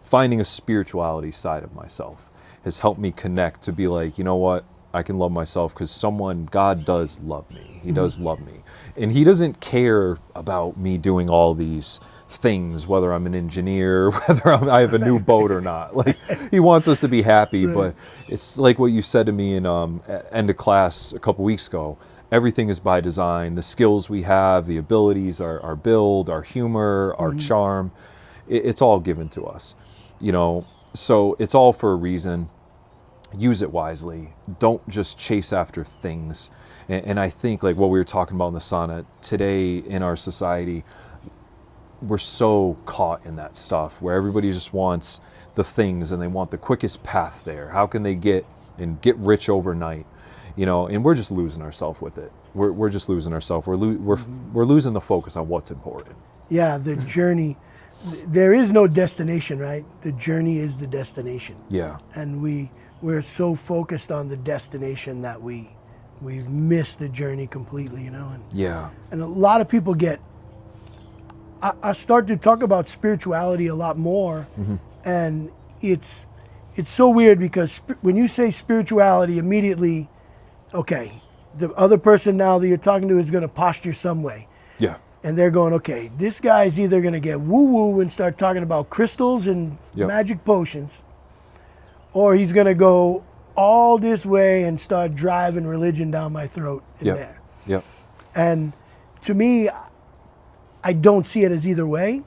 finding a spirituality side of myself has helped me connect to be like, you know what, I can love myself because God does love me. He does love me. And he doesn't care about me doing all these things, whether I'm an engineer, whether I have a new boat or not. Like, he wants us to be happy, but it's like what you said to me in end of class a couple weeks ago. Everything is by design. The skills we have, the abilities, our build, our humor, our charm, it's all given to us. You know, so it's all for a reason. Use it wisely. Don't just chase after things. And I think, like what we were talking about in the sauna today, in our society, we're so caught in that stuff where everybody just wants the things and they want the quickest path there. How can they get rich overnight? You know, and we're just losing ourselves with it. We're just losing ourselves. We're losing the focus on what's important. Yeah, the journey. There is no destination, right? The journey is the destination. Yeah. And we're so focused on the destination that we miss the journey completely, you know. And a lot of people get. I start to talk about spirituality a lot more, and it's so weird because when you say spirituality, immediately, okay, the other person now that you're talking to is going to posture some way. Yeah. And they're going, okay, this guy's either going to get woo-woo and start talking about crystals and magic potions, or he's going to go all this way and start driving religion down my throat in there. Yep. And to me, I don't see it as either way.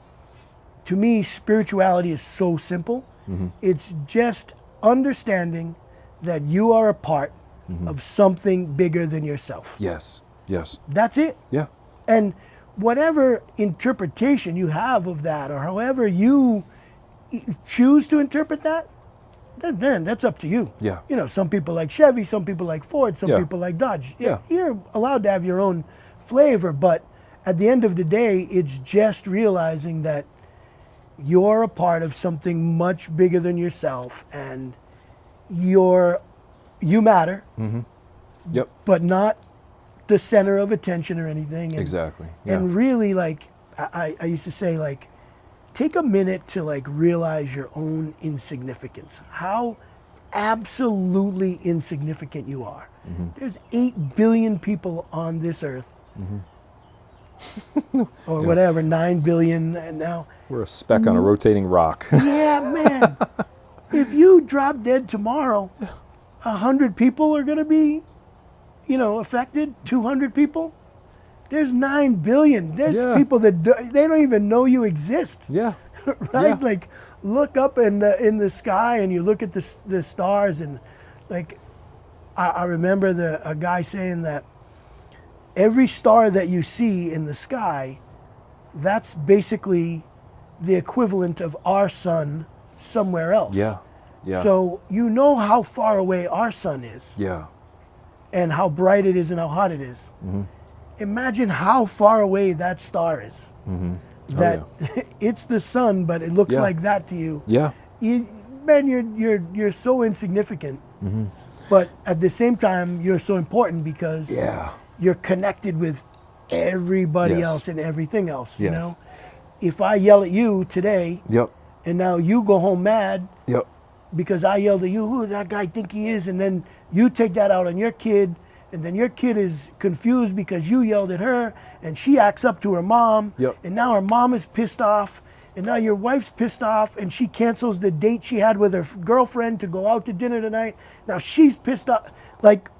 To me, spirituality is so simple. It's just understanding that you are a part of something bigger than yourself. Yes. That's it. Yeah. And whatever interpretation you have of that, or however you choose to interpret that, then that's up to you. Yeah. You know, some people like Chevy, some people like Ford, some people like Dodge. Yeah. You're allowed to have your own flavor, but at the end of the day, it's just realizing that you're a part of something much bigger than yourself, and you matter, Yep. but not the center of attention or anything. And, Exactly. Yeah. And really, like, I used to say, like, take a minute to, like, realize your own insignificance, how absolutely insignificant you are. There's 8 billion people on this earth. Or whatever, 9 billion now. We're a speck on a rotating rock. Yeah, man. If you drop dead tomorrow, 100 people are going to be, you know, affected. 200 people. There's 9 billion. There's people that they don't even know you exist. Yeah. Right? Yeah. Like, look up in the sky and you look at the stars, and like, I remember a guy saying that every star that you see in the sky, that's basically the equivalent of our sun somewhere else. Yeah. Yeah. So you know how far away our sun is, Yeah. and how bright it is and how hot it is. Imagine how far away that star is. That it's the sun, but it looks like that to you. Yeah. Man, you're so insignificant, but at the same time, you're so important because you're connected with everybody else and everything else. You know, if I yell at you today, and now you go home mad, because I yelled at you, who that guy think he is, and then you take that out on your kid, and then your kid is confused because you yelled at her, and she acts up to her mom, and now her mom is pissed off, and now your wife's pissed off, and she cancels the date she had with her girlfriend to go out to dinner tonight. Now she's pissed off. Like,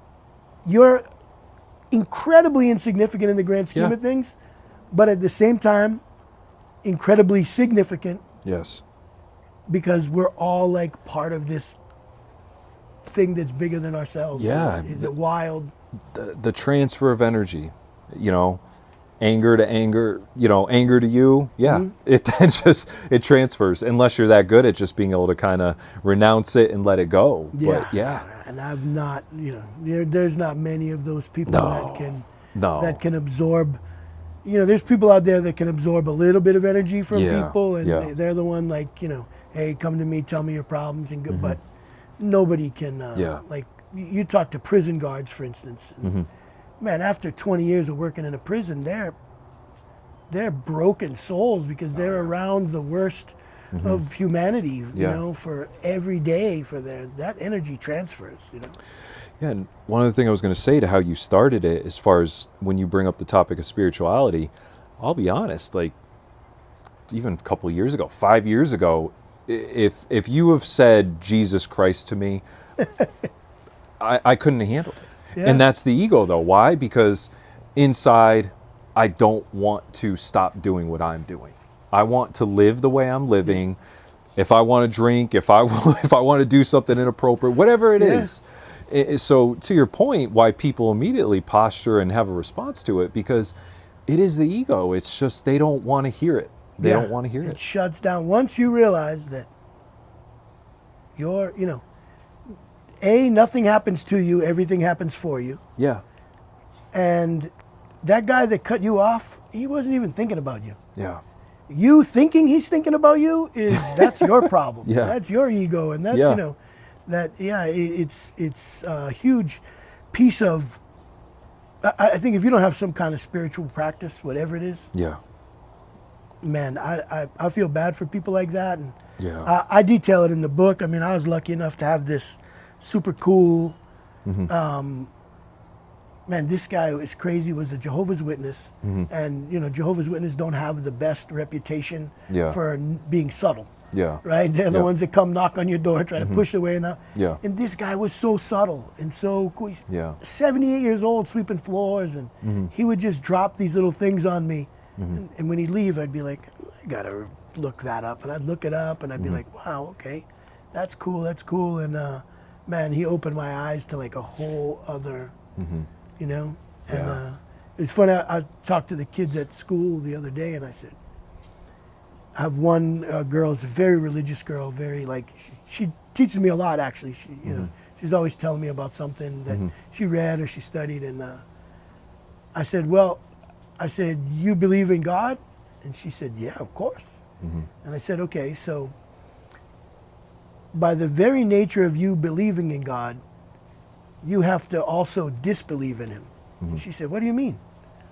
you're incredibly insignificant in the grand scheme of things, but at the same time, incredibly significant. Yes. Because we're all like part of this thing that's bigger than ourselves. Yeah. Is it wild? The transfer of energy, you know, anger to anger, anger to you, it then it transfers, unless you're that good at just being able to kind of renounce it and let it go. Yeah. But And I've not, there's not many of those people that can absorb. There's people out there that can absorb a little bit of energy from people, and they're the one hey, come to me, tell me your problems, and go. But nobody can. Like you talk to prison guards, for instance. And, man, after 20 years of working in a prison, they're broken souls because they're around the worst of humanity. For every day, that energy transfers. Yeah, and one other thing I was going to say to how you started it, as far as when you bring up the topic of spirituality, I'll be honest, like even a couple of years ago, 5 years ago, if you have said Jesus Christ to me, I couldn't handle it. Yeah. And that's the ego, though. Why? Because inside, I don't want to stop doing what I'm doing. I want to live the way I'm living. If I want to drink, if I want to do something inappropriate, whatever it is. So to your point, why people immediately posture and have a response to it, because it is the ego. It's just they don't want to hear it. They don't want to hear it. It shuts down. Once you realize that you're, nothing happens to you, everything happens for you. Yeah. And that guy that cut you off, he wasn't even thinking about you. Yeah. You thinking he's thinking about you that's your problem. Yeah. That's your ego, and that's it's a huge piece of. I think if you don't have some kind of spiritual practice, whatever it is, man, I feel bad for people like that, and I detail it in the book. I mean, I was lucky enough to have this super cool. Man, this guy was crazy. Was a Jehovah's Witness, and Jehovah's Witnesses don't have the best reputation for being subtle. Yeah. Right? They're the ones that come knock on your door, try to push away and out. Yeah. And this guy was so subtle and so cool. He's 78 years old, sweeping floors, and he would just drop these little things on me. And when he'd leave, I'd be like, I gotta look that up. And I'd look it up, and I'd be like, wow, okay, that's cool. And man, he opened my eyes to like a whole other, And it's funny. I talked to the kids at school the other day, and I said, I have one girl, is a very religious girl, very she teaches me a lot actually. She, she's always telling me about something that she read or she studied, and I said, you believe in God? And she said, yeah, of course. And I said, okay, so by the very nature of you believing in God, you have to also disbelieve in him. And she said, what do you mean?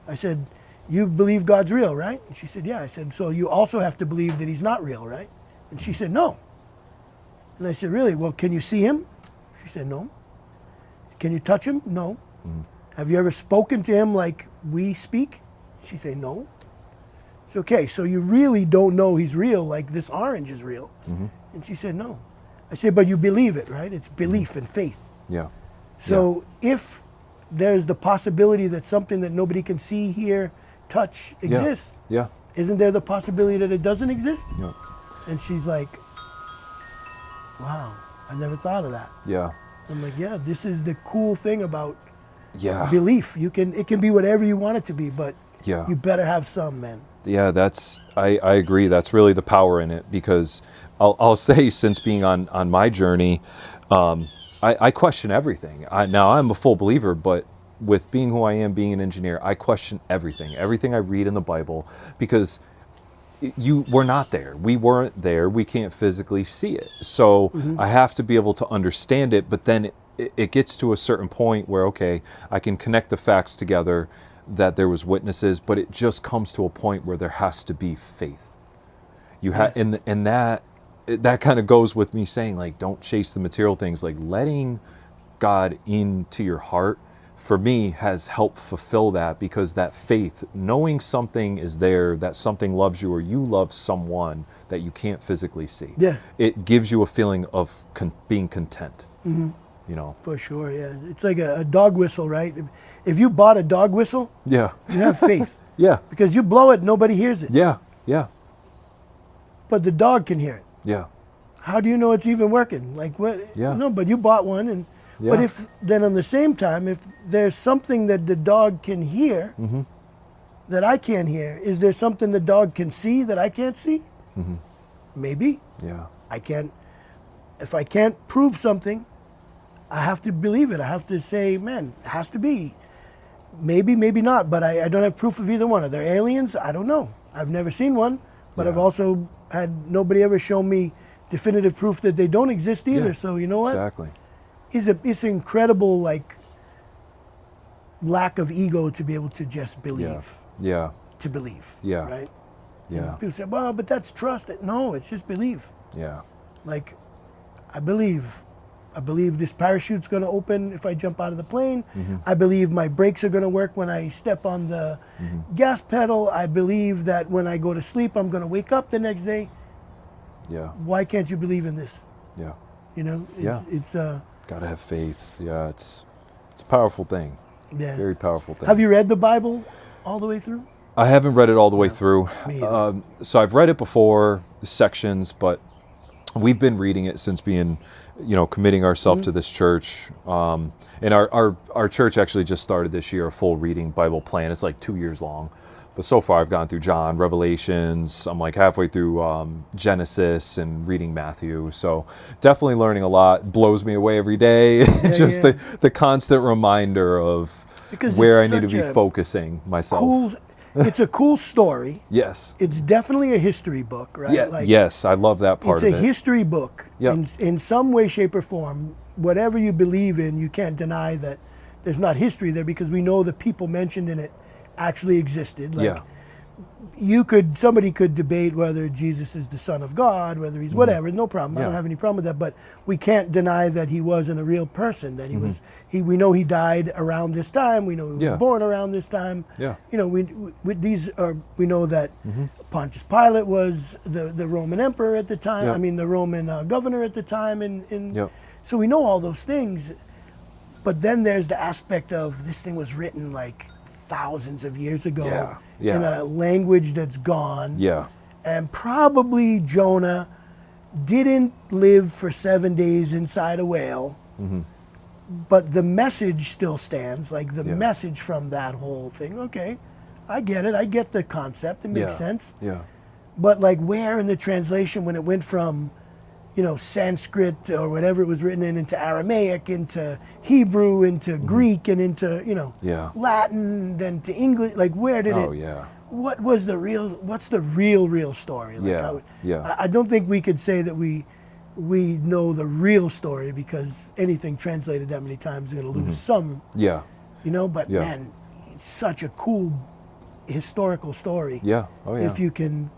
I said, you believe God's real, right? And she said, yeah. I said, so you also have to believe that he's not real, right? And she said, no. And I said, really? Well, can you see him? She said, no. Can you touch him? No. Have you ever spoken to him like we speak? She said, no. It's okay, so you really don't know he's real, like this orange is real. And she said, no. I said, but you believe it, right? It's belief and faith. Yeah. So if there's the possibility that something that nobody can see, hear, touch exists, isn't there the possibility that it doesn't exist? Yeah. And she's like, wow, I never thought of that. Yeah. I'm like, yeah, this is the cool thing about belief. It can be whatever you want it to be, but you better have some, man. Yeah, I agree. That's really the power in it, because I'll say, since being on my journey, I question everything. Now I'm a full believer, but with being who I am, being an engineer, I question everything I read in the Bible, because we're not there. We weren't there. We can't physically see it. So I have to be able to understand it, but then it gets to a certain point where, okay, I can connect the facts together that there was witnesses, but it just comes to a point where there has to be faith. And that kind of goes with me saying, like, don't chase the material things. Like, letting God into your heart, for me, has helped fulfill that, because that faith, knowing something is there, that something loves you, or you love someone that you can't physically see. Yeah. It gives you a feeling of being content. For sure, yeah. It's like a dog whistle, right? If you bought a dog whistle, you have faith. Because you blow it, nobody hears it. But the dog can hear it. How do you know it's even working? Like, what? No, but you bought one, and but if then on the same time, if there's something that the dog can hear, that I can't hear? Is there something the dog can see that I can't see? Maybe. Yeah. I can't. If I can't prove something, I have to believe it. I have to say, man, it has to be. Maybe, maybe not, but I don't have proof of either one. Are there aliens? I don't know. I've never seen one, but I've also had nobody ever show me definitive proof that they don't exist either. Yeah, So you know what? Exactly. It's incredible, like, lack of ego to be able to just believe. Yeah. To believe. Yeah. Right? Yeah. And people say, well, but that's trust. No, it's just believe. Yeah. Like, I believe this parachute's going to open if I jump out of the plane. I believe my brakes are going to work when I step on the gas pedal. I believe that when I go to sleep, I'm going to wake up the next day. Yeah. Why can't you believe in this? Yeah. You know, it's Gotta have faith. Yeah, it's a powerful thing. yeah. Very powerful thing. Have you read the Bible all the way through? I haven't read it all the way through. Me either. So I've read it before, the sections, but we've been reading it since being, committing ourselves to this church. And our church actually just started this year a full reading Bible plan. It's like 2 years long. But so far I've gone through John, Revelations. I'm like halfway through Genesis and reading Matthew. So definitely learning a lot. Blows me away every day. Just the constant reminder of Because where I it's need to such be a focusing myself. cool. It's a cool story. Yes. It's definitely a history book, right? Yeah. Yes, I love that part It's of a it. history book. Yep. In some way, shape, or form. Whatever you believe in, you can't deny that there's not history there, because we know the people mentioned in it actually existed. Like, somebody could debate whether Jesus is the Son of God, whether he's whatever, no problem. I don't have any problem with that, but we can't deny that he wasn't a real person, that he was, we know he died around this time, we know he was born around this time. Yeah. You know, we know that Pontius Pilate was the Roman emperor at the time, I mean the Roman governor at the time, so we know all those things, but then there's the aspect of this thing was written like thousands of years ago in a language that's gone. Yeah. And probably Jonah didn't live for 7 days inside a whale, but the message still stands, like the message from that whole thing. Okay, I get it. I get the concept. It makes sense. Yeah. But like, where in the translation, when it went from, Sanskrit or whatever it was written in, into Aramaic, into Hebrew, into Greek, and into, Latin, then to English, like, where did what's the real story? Like, I don't think we could say that we know the real story, because anything translated that many times is going to lose some, but man, it's such a cool historical story. Yeah. Oh, yeah. If you can,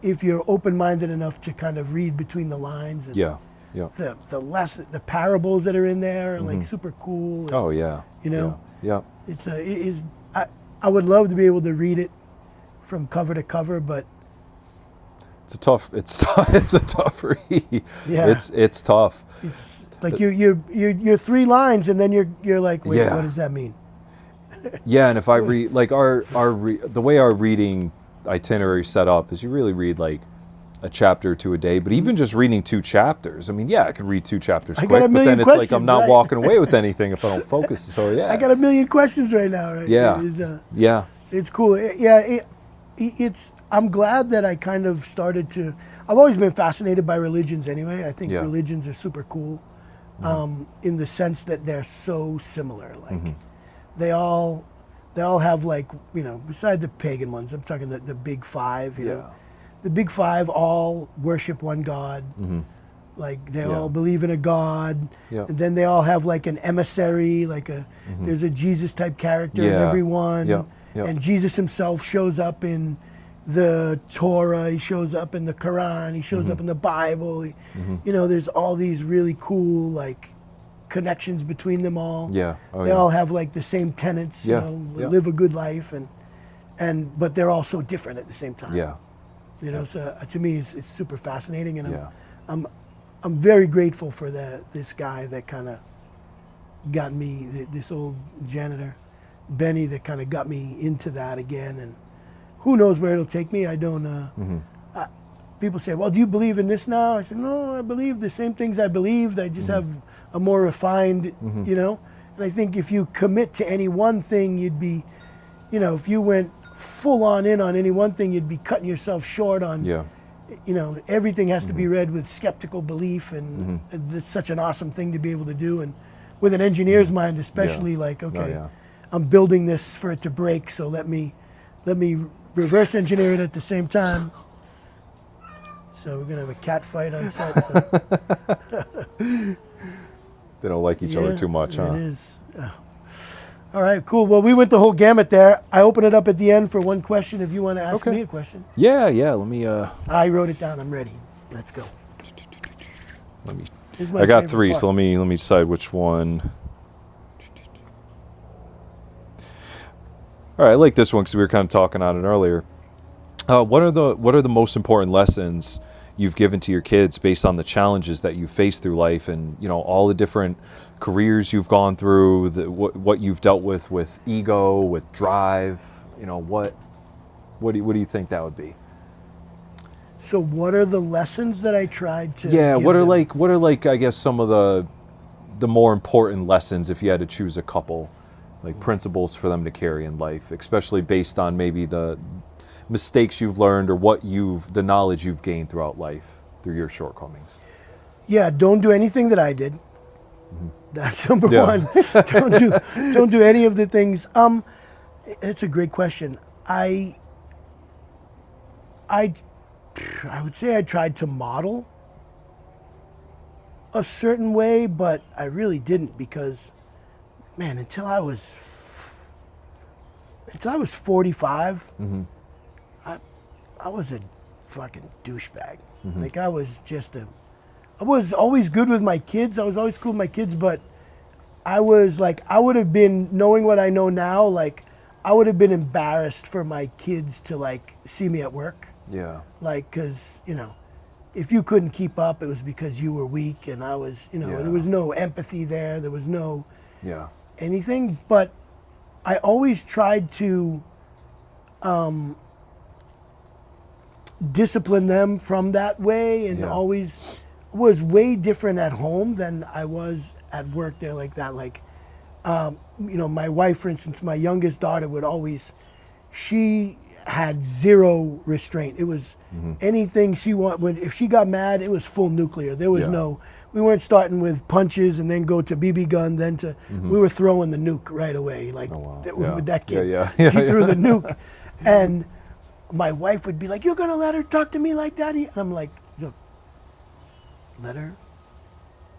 if you're open-minded enough to kind of read between the lines. And the parables that are in there are like super cool. And, oh, yeah. I would love to be able to read it from cover to cover, but it's a tough read. Yeah. It's tough. It's like you're 3 lines, and then you're like, wait, what does that mean? Yeah, and if I read, like, the way our reading itinerary set up is you really read like a chapter or 2 a day, but even just reading 2 chapters, I mean, I could read 2 chapters quick, but then it's like I'm not walking away with anything if I don't focus. So I got a million questions right now, right? Yeah. It's cool. It's I'm glad that I kind of started to, I've always been fascinated by religions anyway. I think religions are super cool, in the sense that they're so similar. Like they all have, like, beside the pagan ones, I'm talking the big 5, you know. The big 5 all worship one God. Like, they all believe in a God. And then they all have like an emissary, like there's a Jesus type character in everyone. And Jesus himself shows up in the Torah, he shows up in the Quran, he shows up in the Bible. There's all these really cool, like, connections between them all. They all have like the same tenets, live a good life, but they're all so different at the same time. So to me it's super fascinating, and I'm very grateful for this guy that kind of got me, this old janitor, Benny, that kind of got me into that again, and who knows where it'll take me. I don't people say, well, do you believe in this now? I said, no, I believe the same things I believed. I just have a more refined, and I think if you commit to any one thing, you'd be, if you went full on in on any one thing, you'd be cutting yourself short on, Yeah. you know, everything has to be read with skeptical belief, and it's such an awesome thing to be able to do. And with an engineer's mind, especially, like, okay, yeah. I'm building this for it to break, so let me reverse engineer it at the same time. So we're gonna have a cat fight on set. So. They don't like each other too much, huh? It is. All right, cool. Well, we went the whole gamut there. I open it up at the end for one question if you want to ask Okay. me a question. Yeah. Let me. I wrote it down. I'm ready. Let's go. Let me. This is my I got favorite 3, part. so let me decide which one. All right, I like this one because we were kind of talking on it earlier. What are the most important lessons you've given to your kids based on the challenges that you face through life, and all the different careers you've gone through, what you've dealt with ego, with drive? What do you think that would be? So what are the lessons that I tried to Yeah, give what are them? like I guess some of the more important lessons, if you had to choose a couple, like principles for them to carry in life, especially based on maybe the mistakes you've learned or the knowledge you've gained throughout life through your shortcomings? Yeah, don't do anything that I did. That's number Yeah. one. don't do any of the things. It's a great question. I would say I tried to model a certain way, but I really didn't, because, man, until I was 45, I was a fucking douchebag. Like, I was always good with my kids. I was always cool with my kids, but I would have been, knowing what I know now, like, I would have been embarrassed for my kids to, like, see me at work. Yeah. Like, because, if you couldn't keep up, it was because you were weak, and I was, Yeah. there was no empathy there. There was no Yeah. anything. But I always tried to discipline them from that way, and Yeah. always was way different at home than I was at work there, like that. Like, my wife, for instance, my youngest daughter she had zero restraint. It was anything she if she got mad, it was full nuclear. There was Yeah. we weren't starting with punches and then go to BB gun, then to, we were throwing the nuke right away. Like, Oh, wow. with that kid. Yeah. She threw the nuke. And my wife would be like, "You're going to let her talk to me like that?" And I'm like, "Look, let her.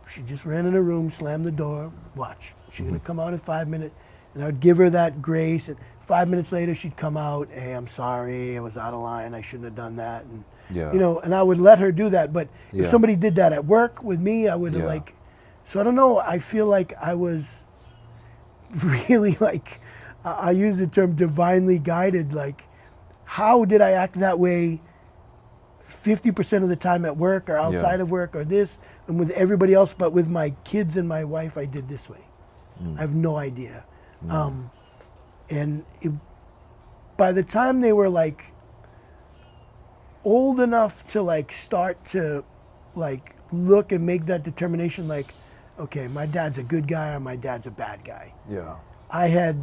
She just ran in her room, slammed the door, watch. She's going to come out in 5 minutes." And I would give her that grace. And 5 minutes later, she'd come out, "Hey, I'm sorry. I was out of line. I shouldn't have done that." And, Yeah. and I would let her do that. But if Yeah. somebody did that at work with me, I would have, Yeah. like, so I don't know. I feel like I was really, like, I use the term divinely guided. Like, how did I act that way 50% of the time at work or outside of work or this, and with everybody else, but with my kids and my wife, I did this way? I have no idea. And by the time they were, like, old enough to, like, start to, like, look and make that determination, like, okay, my dad's a good guy or my dad's a bad guy. Yeah. I had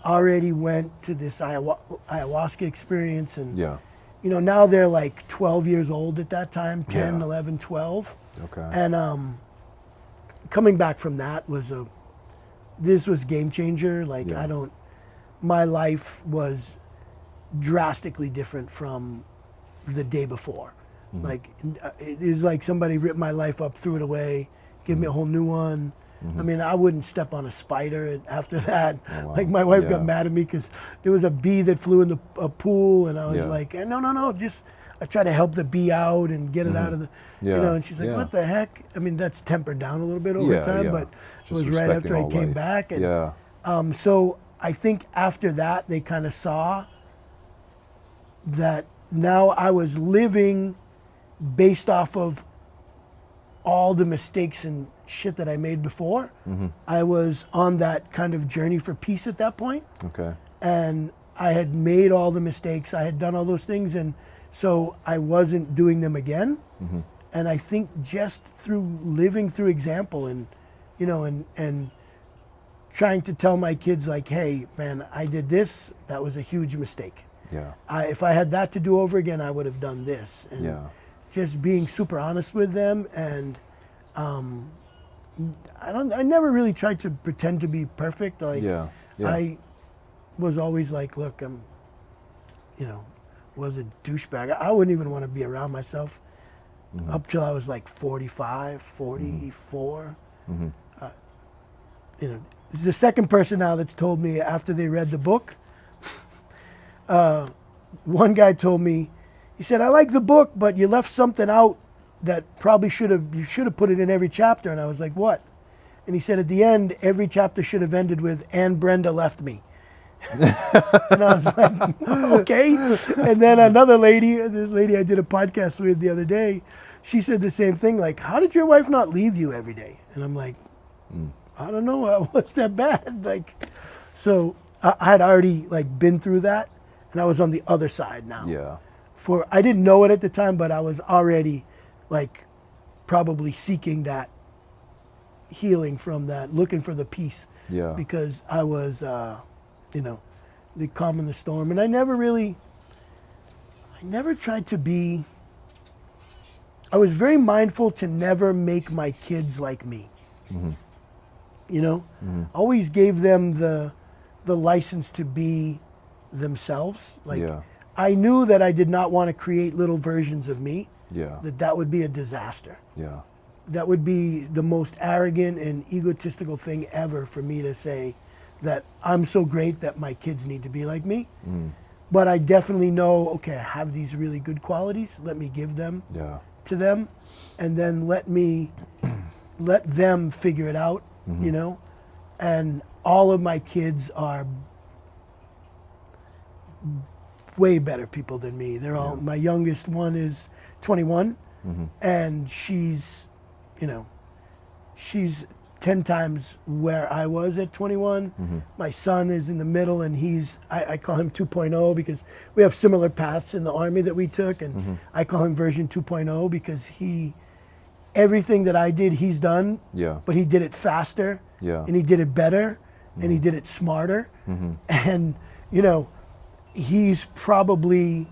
already went to this ayahuasca experience, and Yeah. now they're like 12 years old at that time, 10, Yeah. 11, 12. Okay. And coming back from that this was game changer. Like, Yeah. my life was drastically different from the day before. Like, it is like somebody ripped my life up, threw it away, gave me a whole new one. I mean, I wouldn't step on a spider after that. Oh, wow. Like, my wife Yeah. got mad at me because there was a bee that flew in a pool, and I was Yeah. like, no, just, I try to help the bee out and get it out of the, Yeah. and she's like, Yeah. "What the heck?" I mean, that's tempered down a little bit over time, Yeah. but Just it was right respecting after I all came life. back. And, Yeah. so I think after that, they kind of saw that now I was living based off of all the mistakes and shit that I made before. I was on that kind of journey for peace at that point, Okay. and I had made all the mistakes. I had done all those things, and so I wasn't doing them again. And I think just through living through example, and and trying to tell my kids, like, "Hey, man, I did this. That was a huge mistake." Yeah. If I had that to do over again, I would have done this. And Yeah. just being super honest with them, and I never really tried to pretend to be perfect. Like, Yeah. Yeah. I was always like, look, was a douchebag. I wouldn't even want to be around myself up till I was like 45, 44. Mm-hmm. This is the second person now that's told me after they read the book. One guy told me, he said, I like the book, but you left something out that probably you should have put it in every chapter. And I was like, what? And he said, at the end, every chapter should have ended with, and Brenda left me. And I was like, okay. And then another lady, this lady I did a podcast with the other day, she said the same thing, like, how did your wife not leave you every day? And I'm like, I don't know, what's that bad? Like, so I had already like been through that, and I was on the other side now. Yeah. I didn't know it at the time, but I was already like probably seeking that healing from that, looking for the peace. Yeah. Because I was, the calm in the storm. And I never tried to be, I was very mindful to never make my kids like me. Mm-hmm. Always gave them the license to be themselves. Like, Yeah. I knew that I did not want to create little versions of me, Yeah. that would be a disaster. Yeah. That would be the most arrogant and egotistical thing ever for me to say that I'm so great that my kids need to be like me. But I definitely know, okay, I have these really good qualities. Let me give them Yeah. to them, and then let them figure it out, And all of my kids are way better people than me. They're all, my youngest one is 21, and she's 10 times where I was at 21. My son is in the middle, and I call him 2.0 because we have similar paths in the Army that we took, and I call him version 2.0 because everything that I did, he's done, Yeah. but he did it faster, Yeah. and he did it better, and he did it smarter. And, he's probably,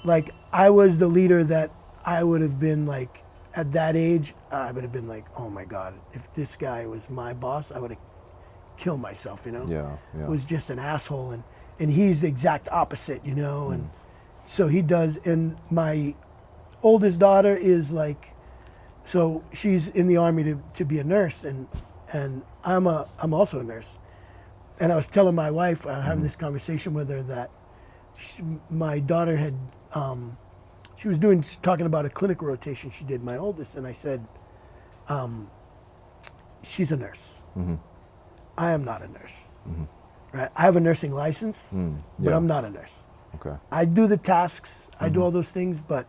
like, I was the leader that I would have been like, at that age, I would have been like, oh my God, if this guy was my boss, I would have killed myself, Yeah. Yeah. Was just an asshole. And he's the exact opposite, and so he does. And my oldest daughter is like, so she's in the Army to be a nurse, and I'm also a nurse. And I was telling my wife, having this conversation with her, that my daughter had, she was talking about a clinical rotation she did, my oldest, and I said, she's a nurse. I am not a nurse. Right? I have a nursing license, but Yeah. I'm not a nurse. Okay. I do the tasks, I do all those things, but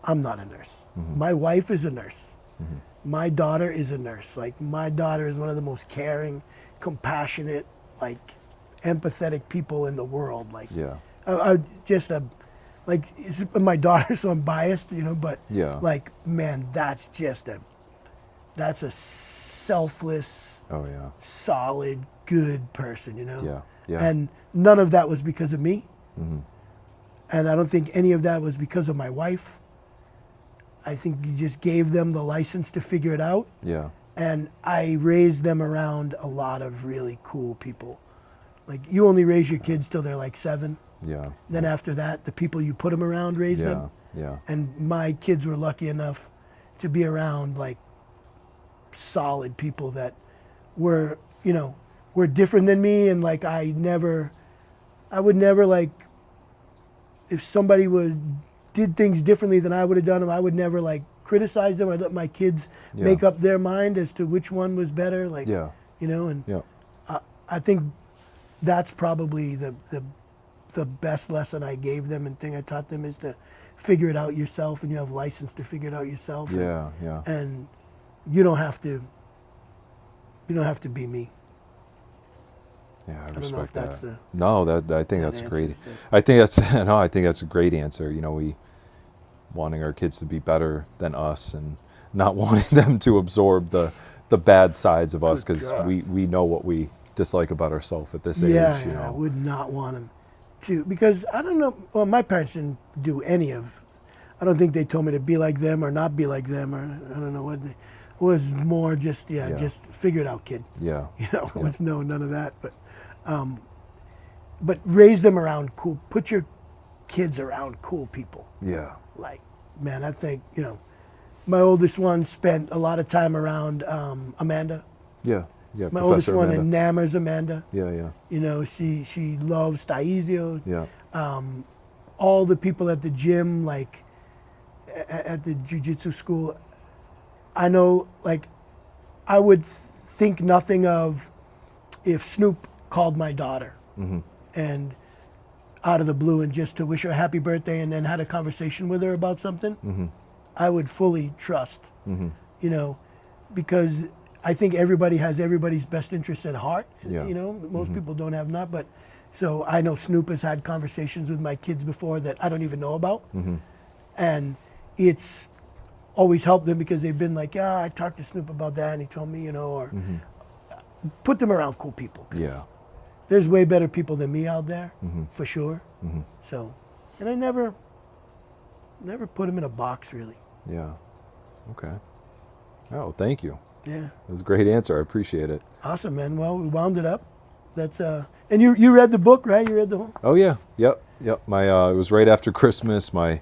I'm not a nurse. My wife is a nurse. My daughter is a nurse. Like, my daughter is one of the most caring, compassionate, like, empathetic people in the world. Like, Yeah. it's my daughter, so I'm biased, but Yeah. like, man, that's a selfless, Oh yeah. solid, good person, Yeah. Yeah. And none of that was because of me. And I don't think any of that was because of my wife. I think you just gave them the license to figure it out. Yeah. And I raised them around a lot of really cool people. Like, you only raise your kids till they're like 7. Yeah. Then after that, the people you put them around raise Yeah. them. Yeah. And my kids were lucky enough to be around like solid people that were different than me. And like, I would never, like, if somebody did things differently than I would have done them, I would never like criticize them. I'd let my kids make up their mind as to which one was better. Like, Yeah. and Yeah. I think that's probably the best lesson I gave them and thing I taught them, is to figure it out yourself, and you have license to figure it out yourself. Yeah. Yeah. And you don't have to be me. Yeah, I don't know respect if that's that. the- No, I think that's answers great. it. I think that's a great answer. We wanting our kids to be better than us, and not wanting them to absorb the bad sides of us, Good because God. we know what we dislike about ourselves at this age. Yeah, I would not want them because I don't know. Well, my parents didn't do any of. I don't think they told me to be like them or not be like them, or I don't know what. It was more just just figure it out, kid. Yeah. You know, it was none of that. But raise them around cool. Put your kids around cool people. Yeah. Like, man, I think my oldest one spent a lot of time around Amanda. Yeah. Yeah. My Professor oldest one Amanda. enamors Amanda. Yeah. Yeah. You know, she loves Taizio. Yeah. All the people at the gym, like at the jiu-jitsu school, I know, like, I would think nothing of if Snoop called my daughter and out of the blue and just to wish her a happy birthday and then had a conversation with her about something, I would fully trust, you know, because I think everybody has everybody's best interests at heart. Yeah. You know, most people don't have not, but so I know Snoop has had conversations with my kids before that I don't even know about. And it's always helped them because they've been like, yeah, I talked to Snoop about that and he told me, you know, or put them around cool people. Yeah. There's way better people than me out there, for sure. So, and I never put them in a box, really. Yeah. Okay. Oh, thank you. Yeah. That was a great answer. I appreciate it. Awesome, man. Well, we wound it up. That's and you read the book, right? You read the whole. Oh yeah. Yep. My it was right after Christmas. My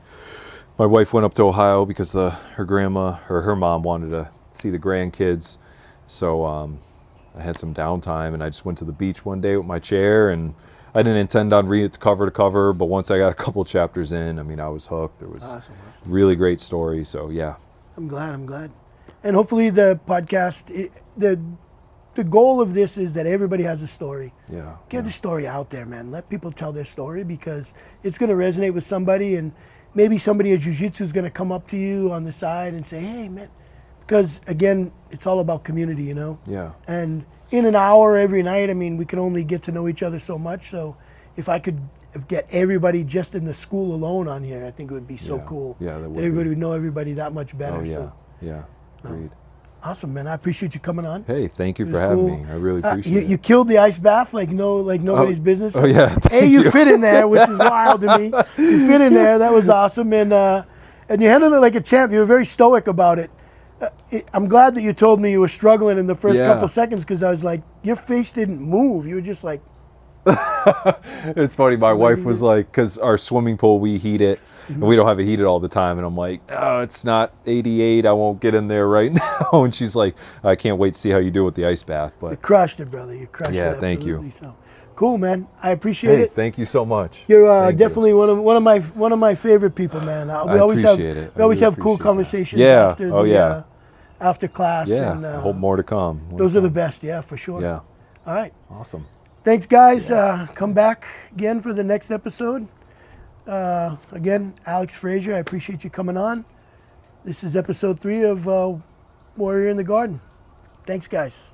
wife went up to Ohio because her grandma or her mom wanted to see the grandkids. So I had some downtime and I just went to the beach one day with my chair, and I didn't intend on reading it cover to cover, but once I got a couple chapters in, I mean, I was hooked. It was Awesome. really great story. So yeah. I'm glad. And hopefully the podcast, the goal of this is that everybody has a story. Yeah. Get the story out there, man. Let people tell their story because it's going to resonate with somebody, and maybe somebody at jiu-jitsu is going to come up to you on the side and say, hey, man, because again, it's all about community, you know? Yeah. And in an hour every night, I mean, we can only get to know each other so much. So if I could get everybody just in the school alone on here, I think it would be so cool. Yeah, that would everybody be. would know everybody that much better. Oh yeah. So. Yeah. Agreed. Awesome, man. I appreciate you coming on. Hey, thank you It for was having cool. me. I really appreciate You it. killed the ice bath like nobody's business. Oh yeah. Thank You fit in there, which is wild to me. You fit in there. That was awesome, and you handled it like a champ. You were very stoic about it. I'm glad that you told me you were struggling in the first couple seconds because I was like, your face didn't move. You were just like. It's funny. My wife was like, because our swimming pool, we heat it, and we don't have it heated all the time. And I'm like, oh, it's not 88. I won't get in there right now. And she's like, I can't wait to see how you do with the ice bath. But You crushed it, brother. You crushed it. Yeah, thank you. Absolutely. So, cool, man. I appreciate it. Thank you so much. You're Thank you. definitely one of my favorite people, man. We always appreciate it. We always I really have cool appreciate that. conversations. Yeah. After Oh, yeah. After class. Yeah. And, I hope more to come. Those are the best. Yeah, for sure. Yeah. All right. Awesome. Thanks, guys. Come back again for the next episode. Again, Alex Frazier, I appreciate you coming on. This is episode 3 of Warrior in the Garden. Thanks, guys.